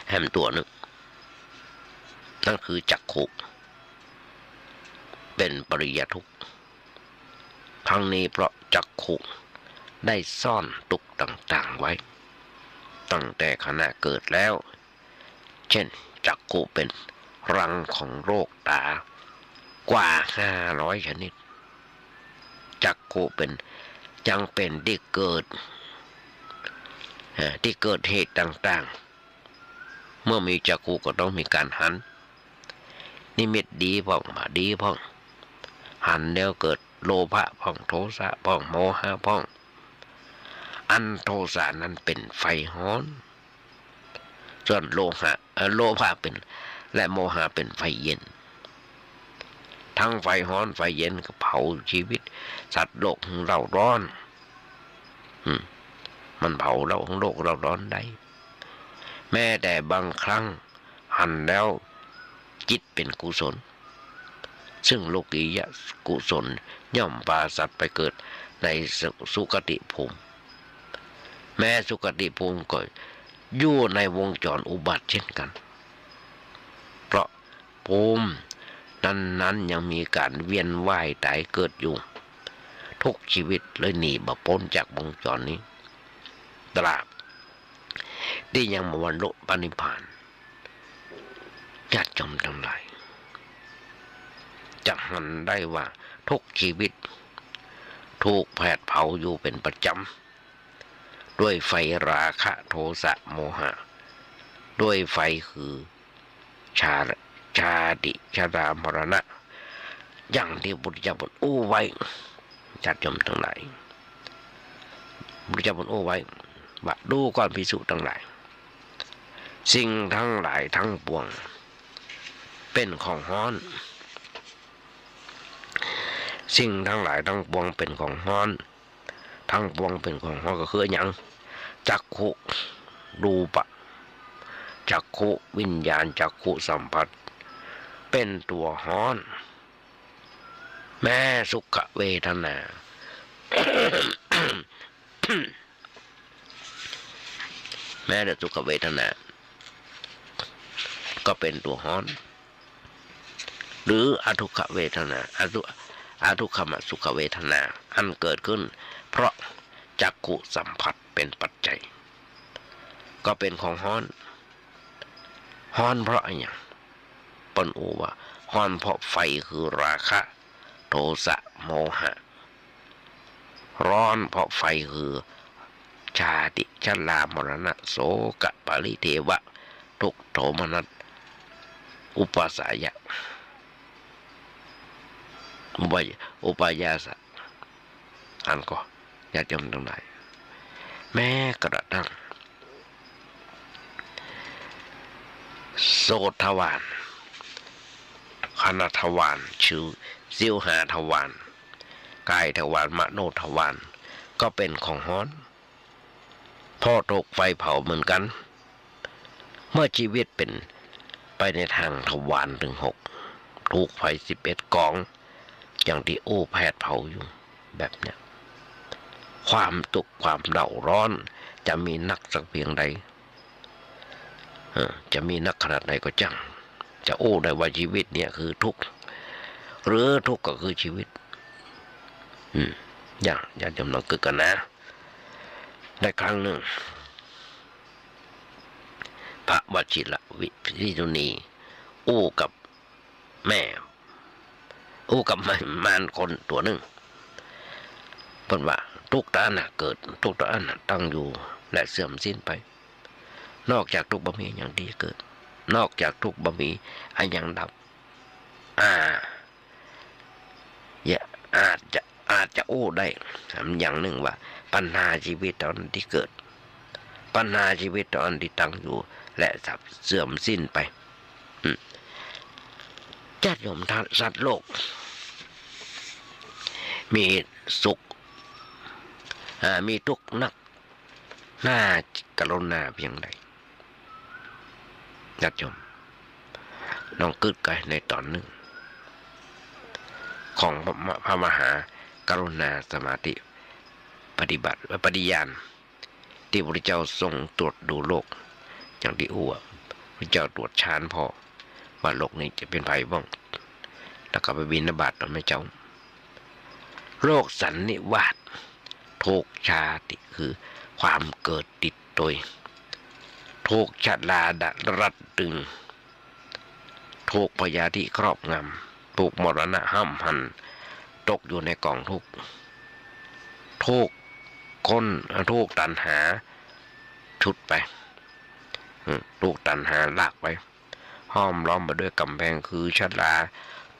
แฮมตัวหนึ่งนั่นคือจักขุเป็นปริยทุกข์ทั้งนี้เพราะจักขุได้ซ่อนทุกข์ต่างๆไว้ตั้งแต่ขณะเกิดแล้วเช่นจักขุเป็นรังของโรคตากว่า500ชนิดจักขุเป็นยังเป็นที่เกิดเหตุต่างๆเมื่อมีจักขุก็ต้องมีการหันนิมิตดีพ้องมาดีพ้องหันแล้วเกิดโลภะพ้องโทสะพ้องโมหะพ้องอันโทสะนั้นเป็นไฟฮ้อนส่วนโลภะเป็นและโมหะเป็นไฟเย็นทั้งไฟฮ้อนไฟเย็นก็เผาชีวิตสัตว์โลกของเราร้อนมันเผาเราของโลกเราร้อนได้แม้แต่บางครั้งหันแล้วจิตเป็นกุศลซึ่งโลกียะกุศลย่อมพาสัตว์ไปเกิดในสุคติภูมิแม้สุคติภูมิก็อยู่ในวงจรอุบัติเช่นกันเพราะภูมินั้นยังมีการเวียนว่ายตายเกิดอยู่ทุกชีวิตเลยหนีบ่พ้นจากวงจรนี้ตราบที่ยังมาวันโลกปณิพพานญาติโยมทั้งหลายจะหันได้ว่าทุกชีวิตถูกแผดเผาอยู่เป็นประจำด้วยไฟราคะโทสะโมหะด้วยไฟคือชาติชรามรณะอย่างที่พุทธเจ้าบอกอู้ไว้ญาติโยมทั้งหลาย พระเจ้าบนโอ้ไว้ว่าดูก่อนภิกษุทั้งหลายสิ่งทั้งหลายทั้งปวงเป็นของฮ้อนสิ่งทั้งหลายทั้งปวงเป็นของฮ้อนทั้งปวงเป็นของฮ้อนก็คืออย่างจักขุรูปะจักขุวิญญาณจักขุสัมผัสเป็นตัวฮ้อนแม้สุขเวทนา แม้แต่สุขเวทนาก็เป็นตัวฮ้อนหรืออทุกขเวทนาอทุกขมสุขเวทนาอันเกิดขึ้นเพราะจักขุสัมผัสเป็นปัจจัยก็เป็นของฮ้อนฮ้อนเพราะอะไรอย่างปนอูว่าฮ้อนเพราะไฟคือราคะโทสะโมหะร้อนเพราะไฟคือชาติชรามรณะโสกะปริเทวะทุกโทมนัสอุปสายะอุปายาสะอันก็ญาติโยมทั้งหลายแม้กระทั่งโสทวารคณทวารชื่อสิวหาทวารกายทวารมโนทวารก็เป็นของฮ้อนพ่อถูกไฟเผาเหมือนกันเมื่อชีวิตเป็นไปในทางทวารถึง6ถูกไฟ11 กองอย่างที่โอ้แพทย์เผาอยู่แบบเนี้ยความตุกความเดาร้อนจะมีนักสักเพียงใดจะมีนักขนาดไหนก็จังจะโอ้ได้ว่าชีวิตเนี่ยคือทุกข์หรือทุกข์ก็คือชีวิตอย่างจำลองเกิดกันนะได้ครั้งหนึ่งพระวชิระวิรุณีอู้กับแม่อู้กับมารคนตัวหนึ่งเพิ่นว่าทุกตาน่ะเกิดทุกตาน่ะตั้งอยู่และเสื่อมสิ้นไปนอกจากทุกบะหมี่อย่างดีเกิดนอกจากทุกบะหมี่อันยังดับอาจจะอู้ได้อย่างหนึ่งว่าปัญหาชีวิตตอนที่เกิดปัญหาชีวิตตอนที่ตั้งอยู่และเสื่อมสิ้นไปญาติโยมสัตว์โลกมีสุขมีทุกข์นักน่ากรุณาเพียงใดญาติโยมลองกึศกันในตอนหนึ่งของพระมหากรุณาสมาธิปฏิญาณที่พระเจ้าทรงตรวจดูโลกอย่างที่พระเจ้าตรวจชานพอว่าโลกนี้จะเป็นภัยบ้างแล้วก็ไปบิณฑบาตต่อแม่เจ้าโรคสันนิวาสทุกชาติคือความเกิดติดโดยทุกชะลาดรัดตึงทุกพยาธิครอบงำทุกมรณะห้ำหันตกอยู่ในกองทุกทุกตัณหาชุดไปทุกตัณหาลากไปห้อมล้อมไปด้วยกำแพงคือชะลา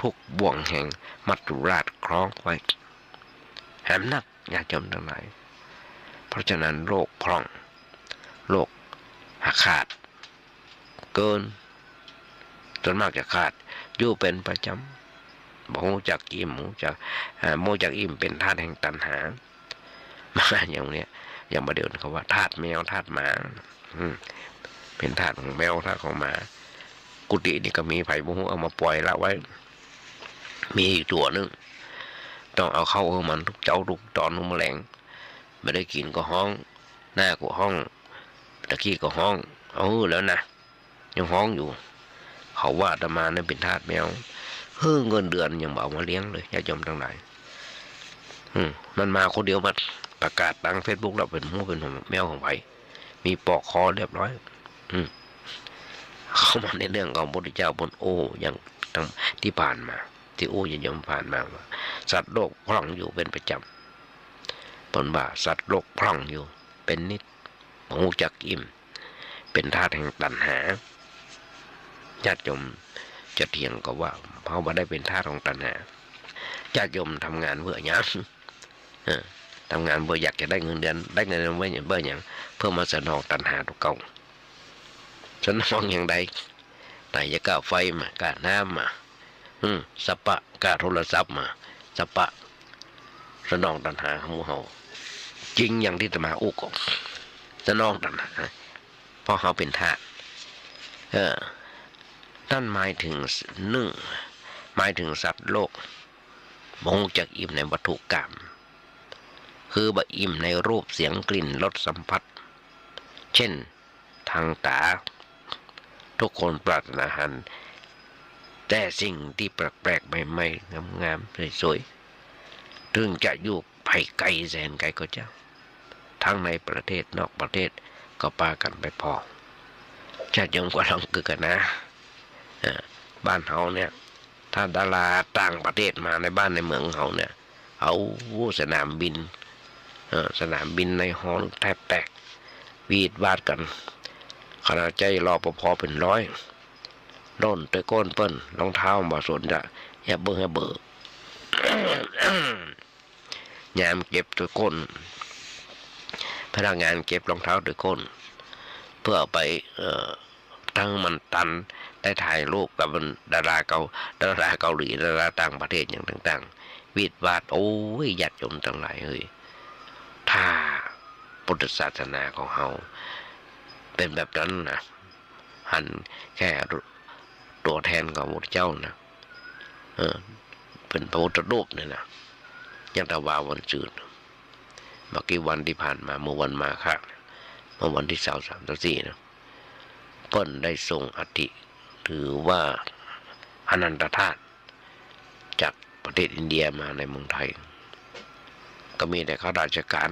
ทุกบ่วงแห่งมัจจุราชคล้องไว้แหมนักญาติโยมทั้งหลายเพราะฉะนั้นโรคพร่องโรคขาดเกินจนมากจะขาดอยู่เป็นประจำบ่ฮู้จักอิ่มฮู้จักอิ่มเป็นธาตุแห่งตัณหามาอย่างเนี้ยอย่างมาเดินเขาว่าธาตุแมวธาตุหมาเป็นธาตุของแมวธาตุของหมากุฏินี่ก็มีไผ่บ่ฮู้เอามาปล่อยละไว้มีอีกตัวนึงต้องเอาเข้ามันทุกเจ้าทุกตอนทุกแมลงไม่ได้กินก็ห้องหน้าก็ห้องตะกี้ก็ห้องแล้วนะยังห้องอยู่เขาว่าอาตมาเนี่ยเป็นทาสแมวเงินเดือนยังบอกมาเลี้ยงเลยญาติโยมทั้งหลายมันมาคนเดียวมาประกาศทางเฟซบุ๊กเราเป็นแมวของไผ่มีปอกคอเรียบร้อยเข้ามาในเรื่องของพระพุทธเจ้าบนโอ้อย่างที่ผ่านมาที่โอ้ยังผ่านมาว่าสัตว์โลกพร่องอยู่เป็นประจำตนว่าสัตว์โลกพร่องอยู่เป็นนิดหูจักอิ่มเป็นธาตุแห่งตัณหาญาติโยมจะเถียงก็ว่าเพราะว่าได้เป็นธาตุของตัณหาญาติโยมทำงานเพื่อหยัง ทำงานเบอร์อยากจะได้เงินเดือนได้เงินเดือนไว้อย่างเบอร์อย่างเพื่อมาสนองตัณหาตัวเก่าสนองอย่างใดไหนจะกล้าไฟมากล้าน้ำมาสปะกล้าโทรศัพท์มาสปะสนองตัณหาของหมู่เฮาจริงอย่างที่ตมาอุกสนองตัณหาเพราะเขาเป็นทาสนั่นหมายถึงหมายถึงสัตว์โลกมองจากอิ่มในวัตถุกรรมคือบะอิ่มในรูปเสียงกลิ่นรสสัมผัสเช่นทางตาทุกคนปรารถนาอาหารแต่สิ่งที่แปลกๆใหม่ๆงามๆสวยๆถึงจะอยู่ไผ่ไกลแสนไกลก็เจ้าทั้งในประเทศนอกประเทศก็ปากันไปพอจะยงกว่าลองคือกันนะบ้านเฮาเนี่ยถ้าดาราต่างประเทศมาในบ้านในเมืองเฮาเนี่ยเอาสนามบินในฮอลแทบแตกวีดวาดกันขณะใจรอปภเป็นร้อยโน่นตะโกนเปิ้นรองเท้าบ่สนจะอย่าเบื่อ ยามเก็บตะโกนพนักงานเก็บรองเท้าตะโกนเพื่อไปตั้งมันตันได้ถ่ายรูปกับดาราเกาหลีดาราต่างประเทศอย่างต่างๆวิดวาดโอ้ยญาติโยมทั้งหลายเฮ้ยถ้าพุทธศาสนาของเฮาเป็นแบบนั้นนะหันแค่ตัวแทนของพระเจ้านะเป็นพระพุทธรูปเนี่ยนะยังตะวาวันจืดเมื่อกี้วันที่ผ่านมาเมื่อวันมาค่ะเมื่อวันที่23-24นะเพิ่นได้ส่งอัฐิถือว่าอนันตธาตุจากประเทศอินเดียมาในเมืองไทยก็มีแต่ข้าราชการ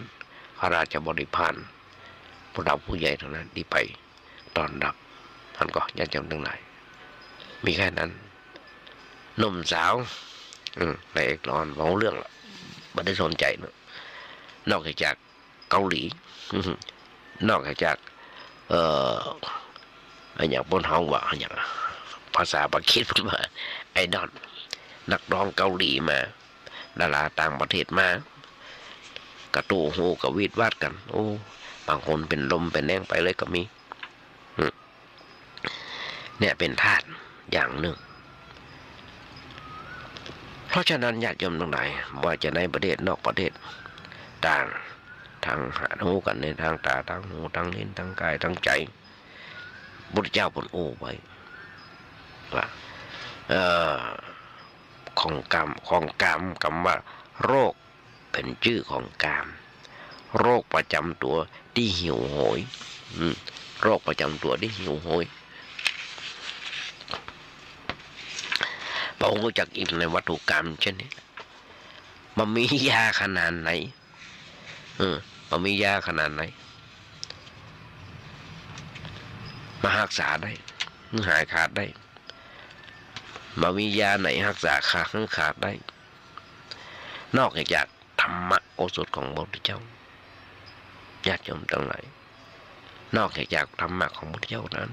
ข้าราชบริพารผู้หลักผู้ใหญ่เท่านั้นที่ไปต้อนรับท่านก็ญาติโยมทั้งหลายมีแค่นั้นหนุ่มสาวในเอกนอนของเรื่องละไม่ได้สนใจเนอะนอกจากเกาหลีนอกจากอย่างบนห้องว่าอย่างภาษาปากีสถานมาไอดอลนักร้องเกาหลีมาดาราต่างประเทศมากระตูหูกับวีดวาดกันโอ้บางคนเป็นลมเป็นแน่งไปเลยก็มีเนี่ยเป็นธาตุอย่างหนึ่งเพราะฉะนั้นญาติโยมทั้งหลายว่าจะในประเทศนอกประเทศต่างทางหาหูกันในทางตาทางหูทางลิ้นทางกายทางใจพุทธเจ้าบนโอไว้ว่าของกรรมคำว่าโรคเป็นชื่อของกรรมโรคประจำตัวที่หิวโหยโรคประจำตัวที่หิวโหยพระองค์รู้จักอิ่มในวัตถุกรรมเช่นนี้มันมียาขนาดไหนมันมียาขนาดไหนมารักษาได้หายขาดได้มามียาไหนรักษาขาดได้นอกจากธรรมะโอสถของพระพุทธเจ้าญาติโยมทั้งหลายนอกจากธรรมะของพระพุทธเจ้านั้น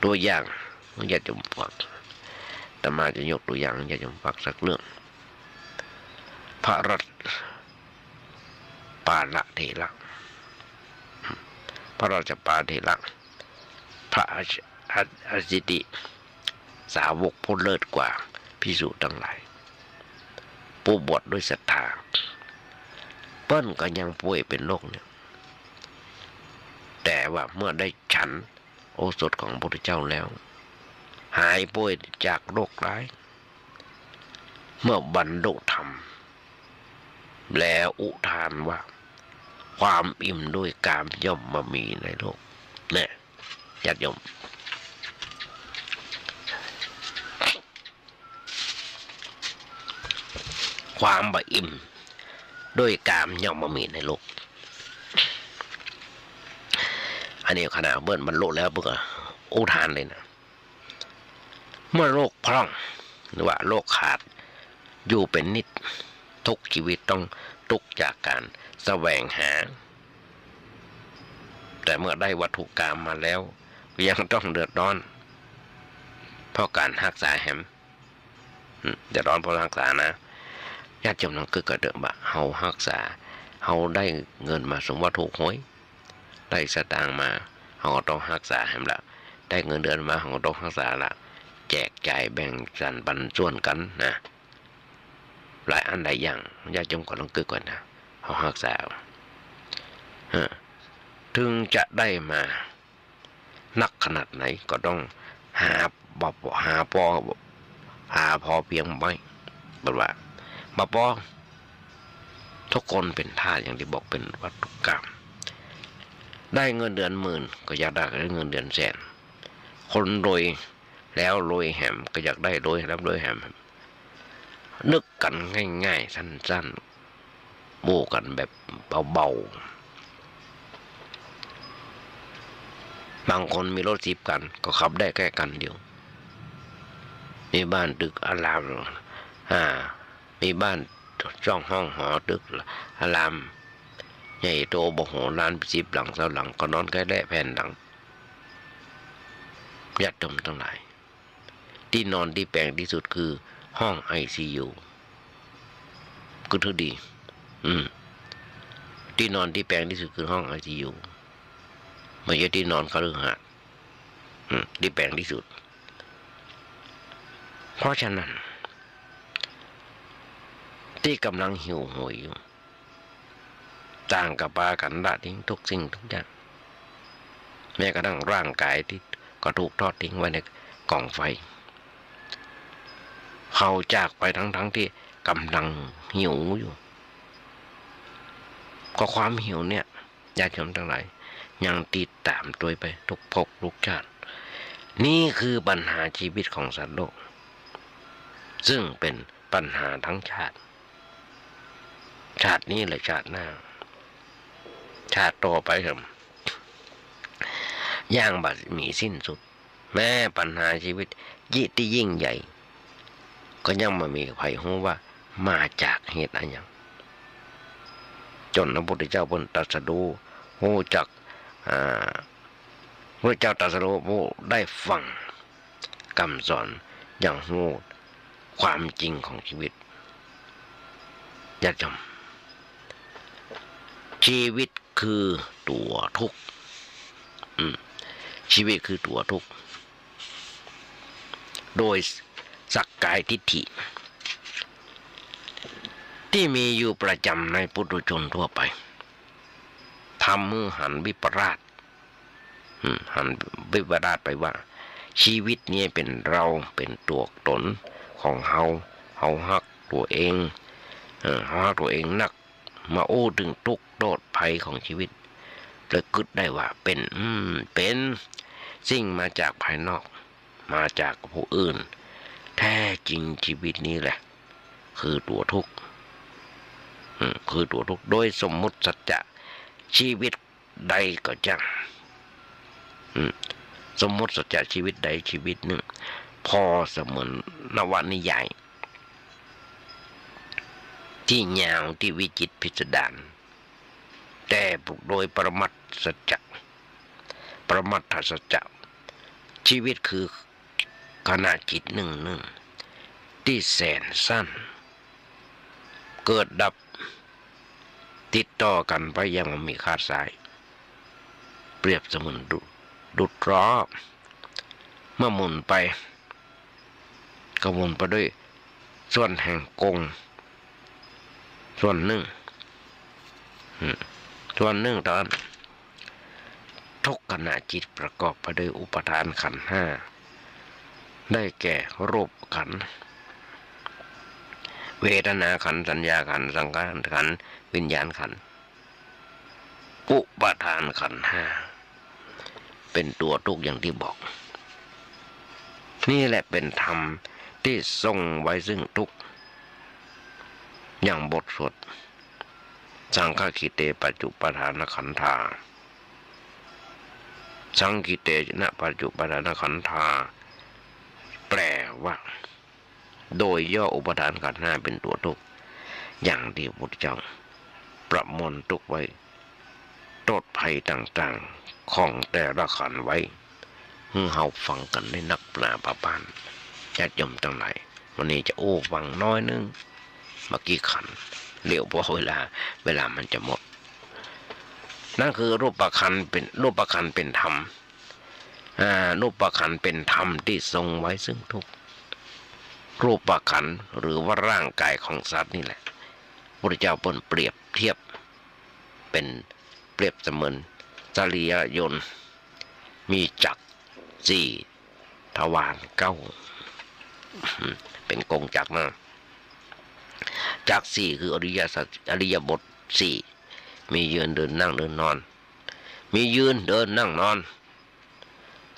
ตัวอย่างญาติโยมฟังแต่มาจะยกตัวอย่างญาติโยมฟังสักเรื่องพระรัตปาละเถระพระราชปาเถระพระอสิติสาวกผู้เลิศกว่าภิกษุทั้งหลายผู้บวชด้วยศรัทธาเปิ้นก็ยังป่วยเป็นโรคเนี่ยแต่ว่าเมื่อได้ฉันโอสถของพระพุทธเจ้าแล้วหายป่วยจากโรคร้ายเมื่อบรรลุธรรมแล้วอุทานว่าความอิ่มด้วยกามย่อมมามีในโลกเนี่ยญาติโยมความบ่อิ่มด้วยกามย่อมมามีในโลกอันนี้ขณะเบิ้ลบรรลุแล้วเพื่ออุทานเลยนะเมื่อโรคพร่องหรือว่าโรคขาดอยู่เป็นนิดทุกชีวิตต้องทุกจากการแสวงหาแต่เมื่อได้วัตถุกรรมมาแล้วยังต้องเดือดร้อนเพราะการรักษาแหมเดือดร้อนเพราะรักษานะญ ญาติโยมนั่นก็กระเดิมบะเฮารักษาเฮาได้เงินมาสมว่าถูกหวยได้สตางค์มาเฮาก็ต้องรักษาให้ละได้เงินเดือนมาเฮาก็ต้องรักษาละแจกจ่ายแบ่งสรรปันส่วนกันนะหลายอันหลายอย่างญาติโยมก็ต้องเกิดก่อนนะเฮารักษาถึงจะได้มานักขนาดไหนก็ต้องหาพอเพียงไว้บอกว่ามาพอทุกคนเป็นทาสอย่างที่บอกเป็นวัตถุกรรมได้เงินเดือน10,000ก็อยากได้เงินเดือนแสนคนรวยแล้วรวยแหมก็อยากได้รวยแล้วรวยแหมนึกกันง่ายๆสั้นๆโบกันแบบเบาๆบางคนมีรถ10 คันก็ขับได้แค่คันเดียวมีบ้านตึกอารามมีบ้านช่องห้องหอตึกอารามใหญ่โตบโหฬาร10 หลัง20 หลังก็นอนแค่แผ่นหลังญาติโยมทั้งหลายที่นอนที่แปลงที่สุดคือห้อง ICU ก็ถือดีที่นอนที่แปลงที่สุดคือห้อง ICU ไม่ใช่ที่นอนคฤหาสน์ที่แปลงที่สุดเพราะฉะนั้นที่กำลังหิวโหยอยู่ต่างกับปากันละทิ้งทุกสิ่งทุกอย่างแม้กระทั่งร่างกายที่ก็ถูกทอดทิ้งไว้ในกองไฟเขาจากไปทั้งที่กำลังหิวอยู่ก็ความหิวเนี่ยญาติโยมทั้งหลายยังติดตามตัวไปทุกภพทุกชาตินี่คือปัญหาชีวิตของสัตว์โลกซึ่งเป็นปัญหาทั้งชาตินี้และชาติหน้าชาติต่อไปครับย่างบัดมีสิ้นสุดแม้ปัญหาชีวิตที่ยิ่งใหญ่ก็ยังมามีใครรู้ว่ามาจากเหตุอะไรจนพระพุทธเจ้าเพิ่นตรัสรู้รู้จักพระเจ้าตรัสรู้ผู้ได้ฟังคำสอนอย่างรู้ความจริงของชีวิตญาติโยมชีวิตคือตัวทุกข์ชีวิตคือตัวทุกข์โดยสักกายทิฏฐิที่มีอยู่ประจำในปุถุชนทั่วไปทำมือหันวิปราชไปว่าชีวิตนี้เป็นเราเป็นตัวตนของเฮาฮักตัวเองเฮาฮักตัวเองนักมาโอ้ถึงทุกข์โทษภัยของชีวิตเลยคิดได้ว่าเป็นสิ่งมาจากภายนอกมาจากผู้อื่นแท้จริงชีวิตนี้แหละคือตัวทุกข์คือตัวทุกข์โดยสมมุติสัจจะชีวิตใดก็จังสมมุติสัจจะชีวิตใดชีวิตหนึ่งพอเสมือนนวนิยายที่ยาวที่วิจิตรพิสดารแต่โดยปรมัตถสัจจะปรมัตถสัจจะชีวิตคือขณะจิตหนึ่งที่แสนสั้นเกิดดับติดต่อกันไปยังไม่มีขาดสายเปรียบเสมือนดุจล้อเมื่อหมุนไปก็หมุนไปด้วยส่วนแห่งกงส่วนหนึ่งตอนทุกขณะจิตประกอบไปด้วยอุปทานขันธ์5ได้แก่รูปขันธ์เวทนาขันธ์สัญญาขันธ์สังขารขันธ์วิญญาณขันธ์อุปทานขันธ์5เป็นตัวทุกข์อย่างที่บอกนี่แหละเป็นธรรมที่ทรงไว้ซึ่งทุกข์อย่างบทสวดสังฆคิเตปัจจุปทานขันธาสังคิเตนะปัจจุปทานขันธาแปลว่าโดยย่ออุปทานขันธ์5เป็นตัวทุกข์อย่างที่พระพุทธเจ้าประมวลทุกข์ไว้โทษภัยต่างๆของแต่ละขันธ์ไว้เฮาฟังกันในนักปราชญ์ปานญาติโยมทั้งหลายวันนี้จะฟังน้อยนึง มากี่ขันเร็วเพราะเวลามันจะหมดนั่นคือรูปขันธ์เป็นรูปขันธ์เป็นธรรมรูปขันธ์เป็นธรรมที่ทรงไว้ซึ่งทุกรูปขันธ์หรือว่าร่างกายของสัตว์นี่แหละพระเจ้าเปรียบเทียบเป็นเปรียบเสมือนจริยยนต์มีจักรสี่ทวารเก้าเป็นกงจักรนะจักรสี่คืออริยบทสี่มียืนเดินนั่งเดินนอนมียืนเดินนั่งนอน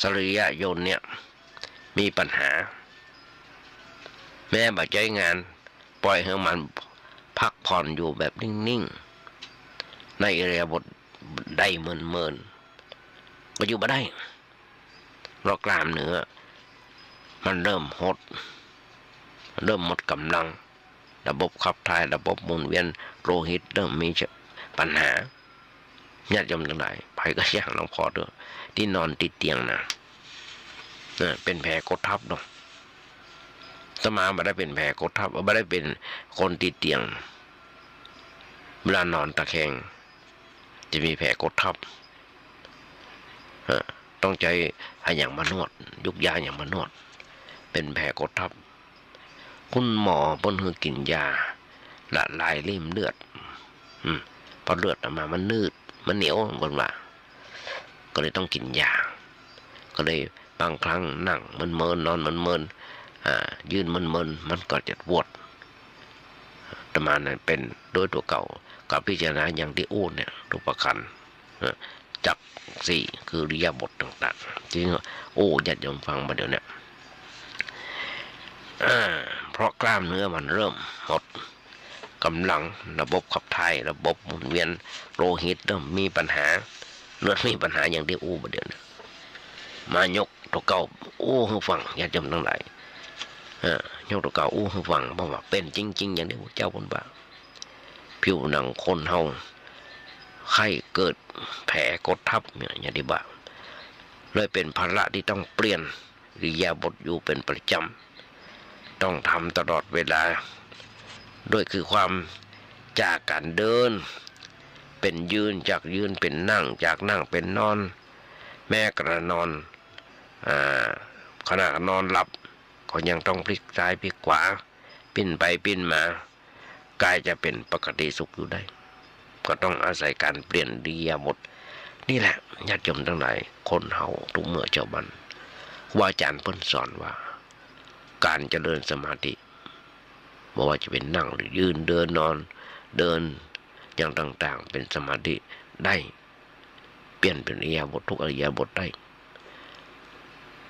จริยยนต์เนี่ยมีปัญหาแม้บ่ใจงานปล่อยให้มันพักผ่อนอยู่แบบนิ่งๆในอิริยาบถได้เมินก็อยู่บ่ได้เพราะกล้ามเนื้อมันเริ่มหดกำลังระบบขับถ่ายระบบหมุนเวียนโลหิตเริ่มมีปัญหาญาติโยมทั้งหลายไปก็ย่างหลวงพ่อด้วยที่นอนติดเตียงนะเป็นแผลกดทับเนาะสมาไม่ได้เป็นแผลกดทับไม่ได้เป็นคนติดเตียงเวลานอนตะแคงจะมีแผลกดทับต้องใจอย่างมานวดยุกยาอย่างมานวดเป็นแผลกดทับคุณหมอเพิ่นให้กินยาละลายริ่มเลือดพอเลือดออกมามันนืดมันเหนียวบนว่าก็เลยต้องกินยาก็เลยบางครั้งนั่งมันเมินนอนมันเมินยืนมันก็จะปวดประมาณนั้นเป็นโดยตัวเก่ากับพิจารณาอย่างที่อู้เนี่ยรูปขันธ์จักสี่คืออิริยาบถต่างๆจริงโอ้ญาติโยมฟังมาเดี๋ยวนี้เพราะกล้ามเนื้อมันเริ่มหมดกำลังระบบขับถ่ายระบบหมุนเวียนโลหิตเริ่มมีปัญหาเลือดมีปัญหาอย่างที่อู้มาเดี๋ยวนี้มายกตัวเก่าอู้ให้ฟังญาติโยมทั้งหลายยกตัวเก่าอู้ให้ฟังเพราะว่าเป็นจริงๆอย่างที่พระเจ้าพูดว่าผิวหนังคนเฮาไข้เกิดแผลกดทับอย่างที่บอกเลยเป็นภาระที่ต้องเปลี่ยนอิริยาบถอยู่เป็นประจำต้องทำตลอดเวลาด้วยคือความจากการเดินเป็นยืนจากยืนเป็นนั่งจากนั่งเป็นนอนแม้กระนอนขณะนอนหลับก็ยังต้องพลิกซ้ายพลิกขวาปิ้นไปปิ้นมากายจะเป็นปกติสุขอยู่ได้ก็ต้องอาศัยการเปลี่ยนอิริยาบถนี่แหละญาติโยมทั้งหลายคนเฮาทุกเมื่อเจ้าบันครูอาจารย์เพิ่นสอนว่าการเจริญสมาธิไม่ว่าจะเป็นนั่งหรือยืนเดินนอนเดินอย่างต่างๆเป็นสมาธิได้เปลี่ยนเป็นอิริยาบถทุกอิริยาบถได้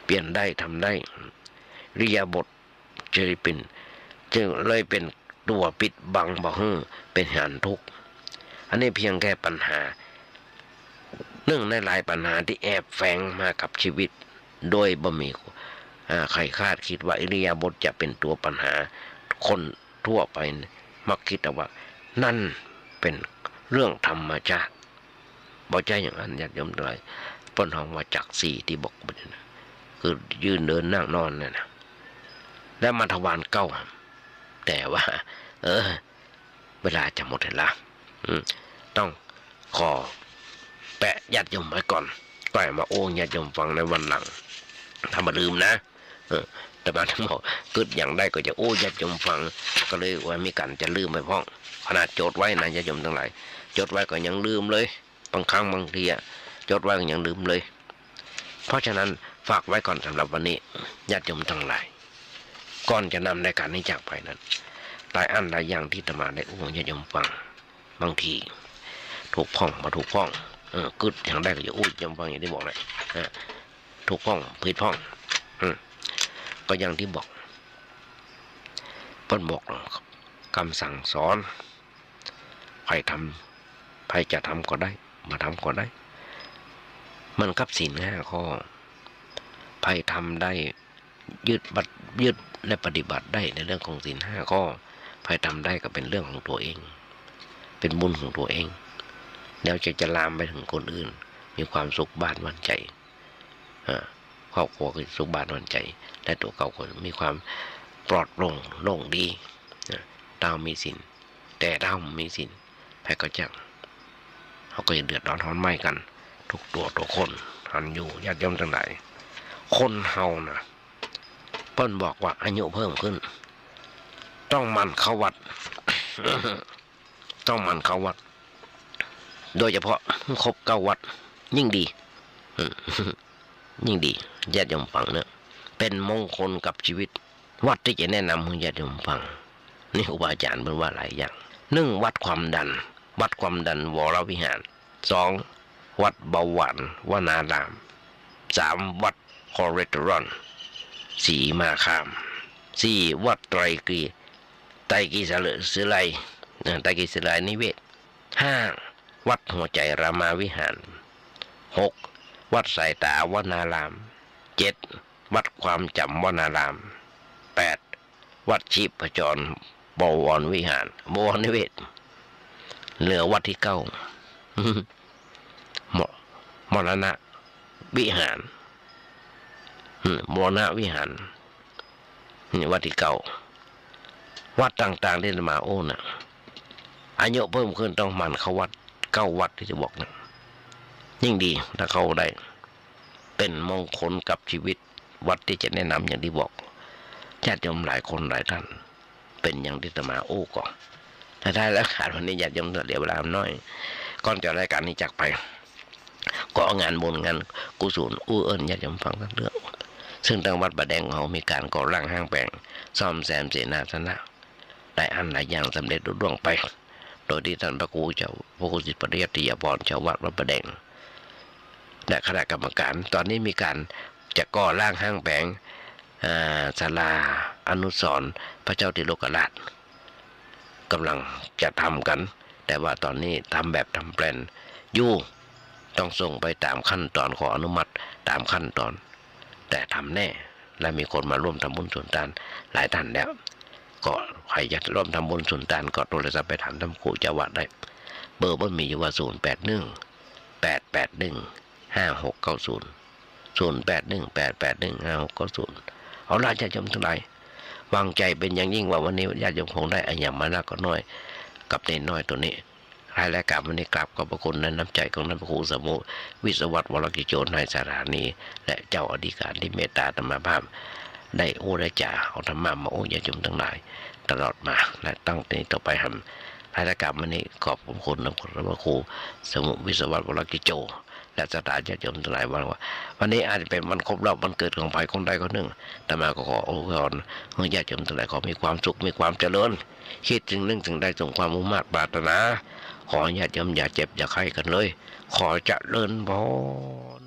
เปลี่ยนได้ทำได้อิริยาบถจะเป็นจึงเลยเป็นตัวปิดบังบ่ฮื้อเป็นหันทุกข์อันนี้เพียงแค่ปัญหาเรื่องในหลายปัญหาที่แอบแฝงมากับชีวิตโดยบ่มีใครคาดคิดว่าอิริยาบถจะเป็นตัวปัญหาคนทั่วไปมักคิดว่านั่นเป็นเรื่องธรรมชาติบ่ใจอย่างนั้นญาติโยมทั้งหลายเพิ่นฮ้องว่าจักสี่ที่บอกบ่นะคือยืนเดินนั่งนอนนั่นนะและมาทวารเก้าแต่ว่าเวลาจะหมดแล้วต้องขอแปะญาติโยมไว้ก่อนก็ให้มาโอ้ญาติโยมฟังในวันหลังถ้ามาลืมนะแต่มาทั้งหมดกึดอย่างได้ก็จะโอ้ญาติโยมฟังก็เลยว่ามีการจะลืมไปพ้องขนาดโจทย์ไว้นะญาติโยมทั้งหลายจดไว้ก็ยังลืมเลยบางครั้งบางทีจดไว้ก็ยังลืมเลยเพราะฉะนั้นฝากไว้ก่อนสำหรับวันนี้ญาติโยมทั้งหลายก่อนจะนำรายการนี้จากไปนั้นหลายอันหลายอย่างที่อาตมาได้โอ้ญาติโยมฟังบางทีถูกพ้องมาถูกพ้องกึดอย่างได้ก็จะโอ้ญาติโยมฟังอย่างที่บอกเลยถูกพ้องผิดพ้องก็อย่างที่บอกเพิ่นบอกคำสั่งสอนใครจะทำก็ได้มาทำก็ได้มันกับศีล5 ข้อใครทำได้ยึดและปฏิบัติได้ในเรื่องของศีล5 ข้อใครทำได้ก็เป็นเรื่องของตัวเองเป็นบุญของตัวเองแล้วจะลามไปถึงคนอื่นมีความสุขบ้านวันใจครอบครัวก็สุขบ้านวันใจและตัวเขาก็มีความปลอดโปร่งโล่งดี ถ้าเรามีศีลแต่ถ้าเรามีศีลแพ้ก็จะเขาก็จะเดือดร้อนท้อนไหม้กันทุกตัวทุกคนหันอยู่ญาติโยมทั้งหลายคนเฮานะเพิ่นบอกว่าอายุเพิ่มขึ้นต้องมันเข้าวัด ต้องมันเข้าวัดโดยเฉพาะครบ9 วัดยิ่งดี ยิ่งดีญาติโยมฟังเนอะเป็นมงคลกับชีวิตวัดที่จะแนะนำให้ญาติโยมฟังนี่ครูบาอาจารย์เป็นว่าหลายอย่าง1วัดความดันวรวิหาร2วัดเบาหวานวนาราม3วัดคอเลสเตอรอล4มาคาม4วัดไตรกีสไลนิเวศ5วัดหัวใจรามาวิหาร6วัดสายตาวนาราม7วัดความจำวนาราม8วัดชีพจรบวรวิหารบวรนิเวศเหลือวัดที่9 มรณะวิหารมรณะวิหารนี่วัดที่9วัดต่างๆที่มาโอ้น่ะอายุเพิ่มขึ้นต้องมันเข้าวัด9 วัดที่จะบอกนะยิ่งดีถ้าเข้าได้เป็นมงคลกับชีวิตวัดที่จะแนะนำอย่างที่บอกญาติโยมหลายคนหลายท่านเป็นอย่างที่จะมาโอ้ก่อนถ้าได้แล้วขาดวันนี้ญาติโยมเหลือเวลาน้อยก่อนจะรายการนี้จากไปก็งานบุญงานกุศลเอิญญาติโยมฟังทั้งเรื่องซึ่งทางวัดประแดงเขามีการก่อร่างห้างแปลงซ่อมแซมเสนาสนะหลายอันหลายอย่างสำเร็จรุ่ร่วงไปโดยที่ท่านพระครูสิทธิปริยัติยาพรเจ้าวัดประแดงและคณะกรรมการตอนนี้มีการจะก่อร่างห้างแปลงศาลาอนุสรณ์พระเจ้าติโลกราชกำลังจะทำกันแต่ว่าตอนนี้ทำแบบทำแปลนอยู่ต้องส่งไปตามขั้นตอนขออนุมัติตามขั้นตอนแต่ทำแน่และมีคนมาร่วมทำบุญส่วนต่างหลายท่านแล้วก็ใครอยากร่วมทำบุญส่วนต่างก็โทรศัพท์ไปถามท่านครูเจ้าวัดได้เบอร์มันมีอยู่ว่า0818815690เอาล่ะญาติโยมทั้งหลายวางใจเป็นอย่างยิ่งว่าวันนี้ญาติโยมคงได้อันอย่างมากก็น้อยกับเนน้อยตัวนี้รายการวันนี้กราบขอบพระคุณในน้ำใจของท่านพระครูสมุวิศวัตรวรกิจโจรในสถานีและเจ้าอธิการที่เมตตาธรรมภาพได้โอ้ได้จ่าเอาธรรมะมาโอ้ญาติโยมทั้งหลายตลอดมาและตั้งแต่นี้ต่อไปทำรายการวันนี้ขอบคุณท่านพระครูสมุวิศวัตรวรกิจโจและสถานญาติโยมทั้งหลายว่าวันนี้อาจจะเป็นวันครบรอบวันเกิดของใครคนใดคนหนึ่งแต่มาก็ขออวยพรให้ญาติโยมทั้งหลายขอมีความสุขมีความเจริญคิดถึงนึกถึงได้สมความมุ่งมั่นปรารถนาขอญาติโยมอย่าเจ็บอย่าไข้กันเลยขอเจริญพร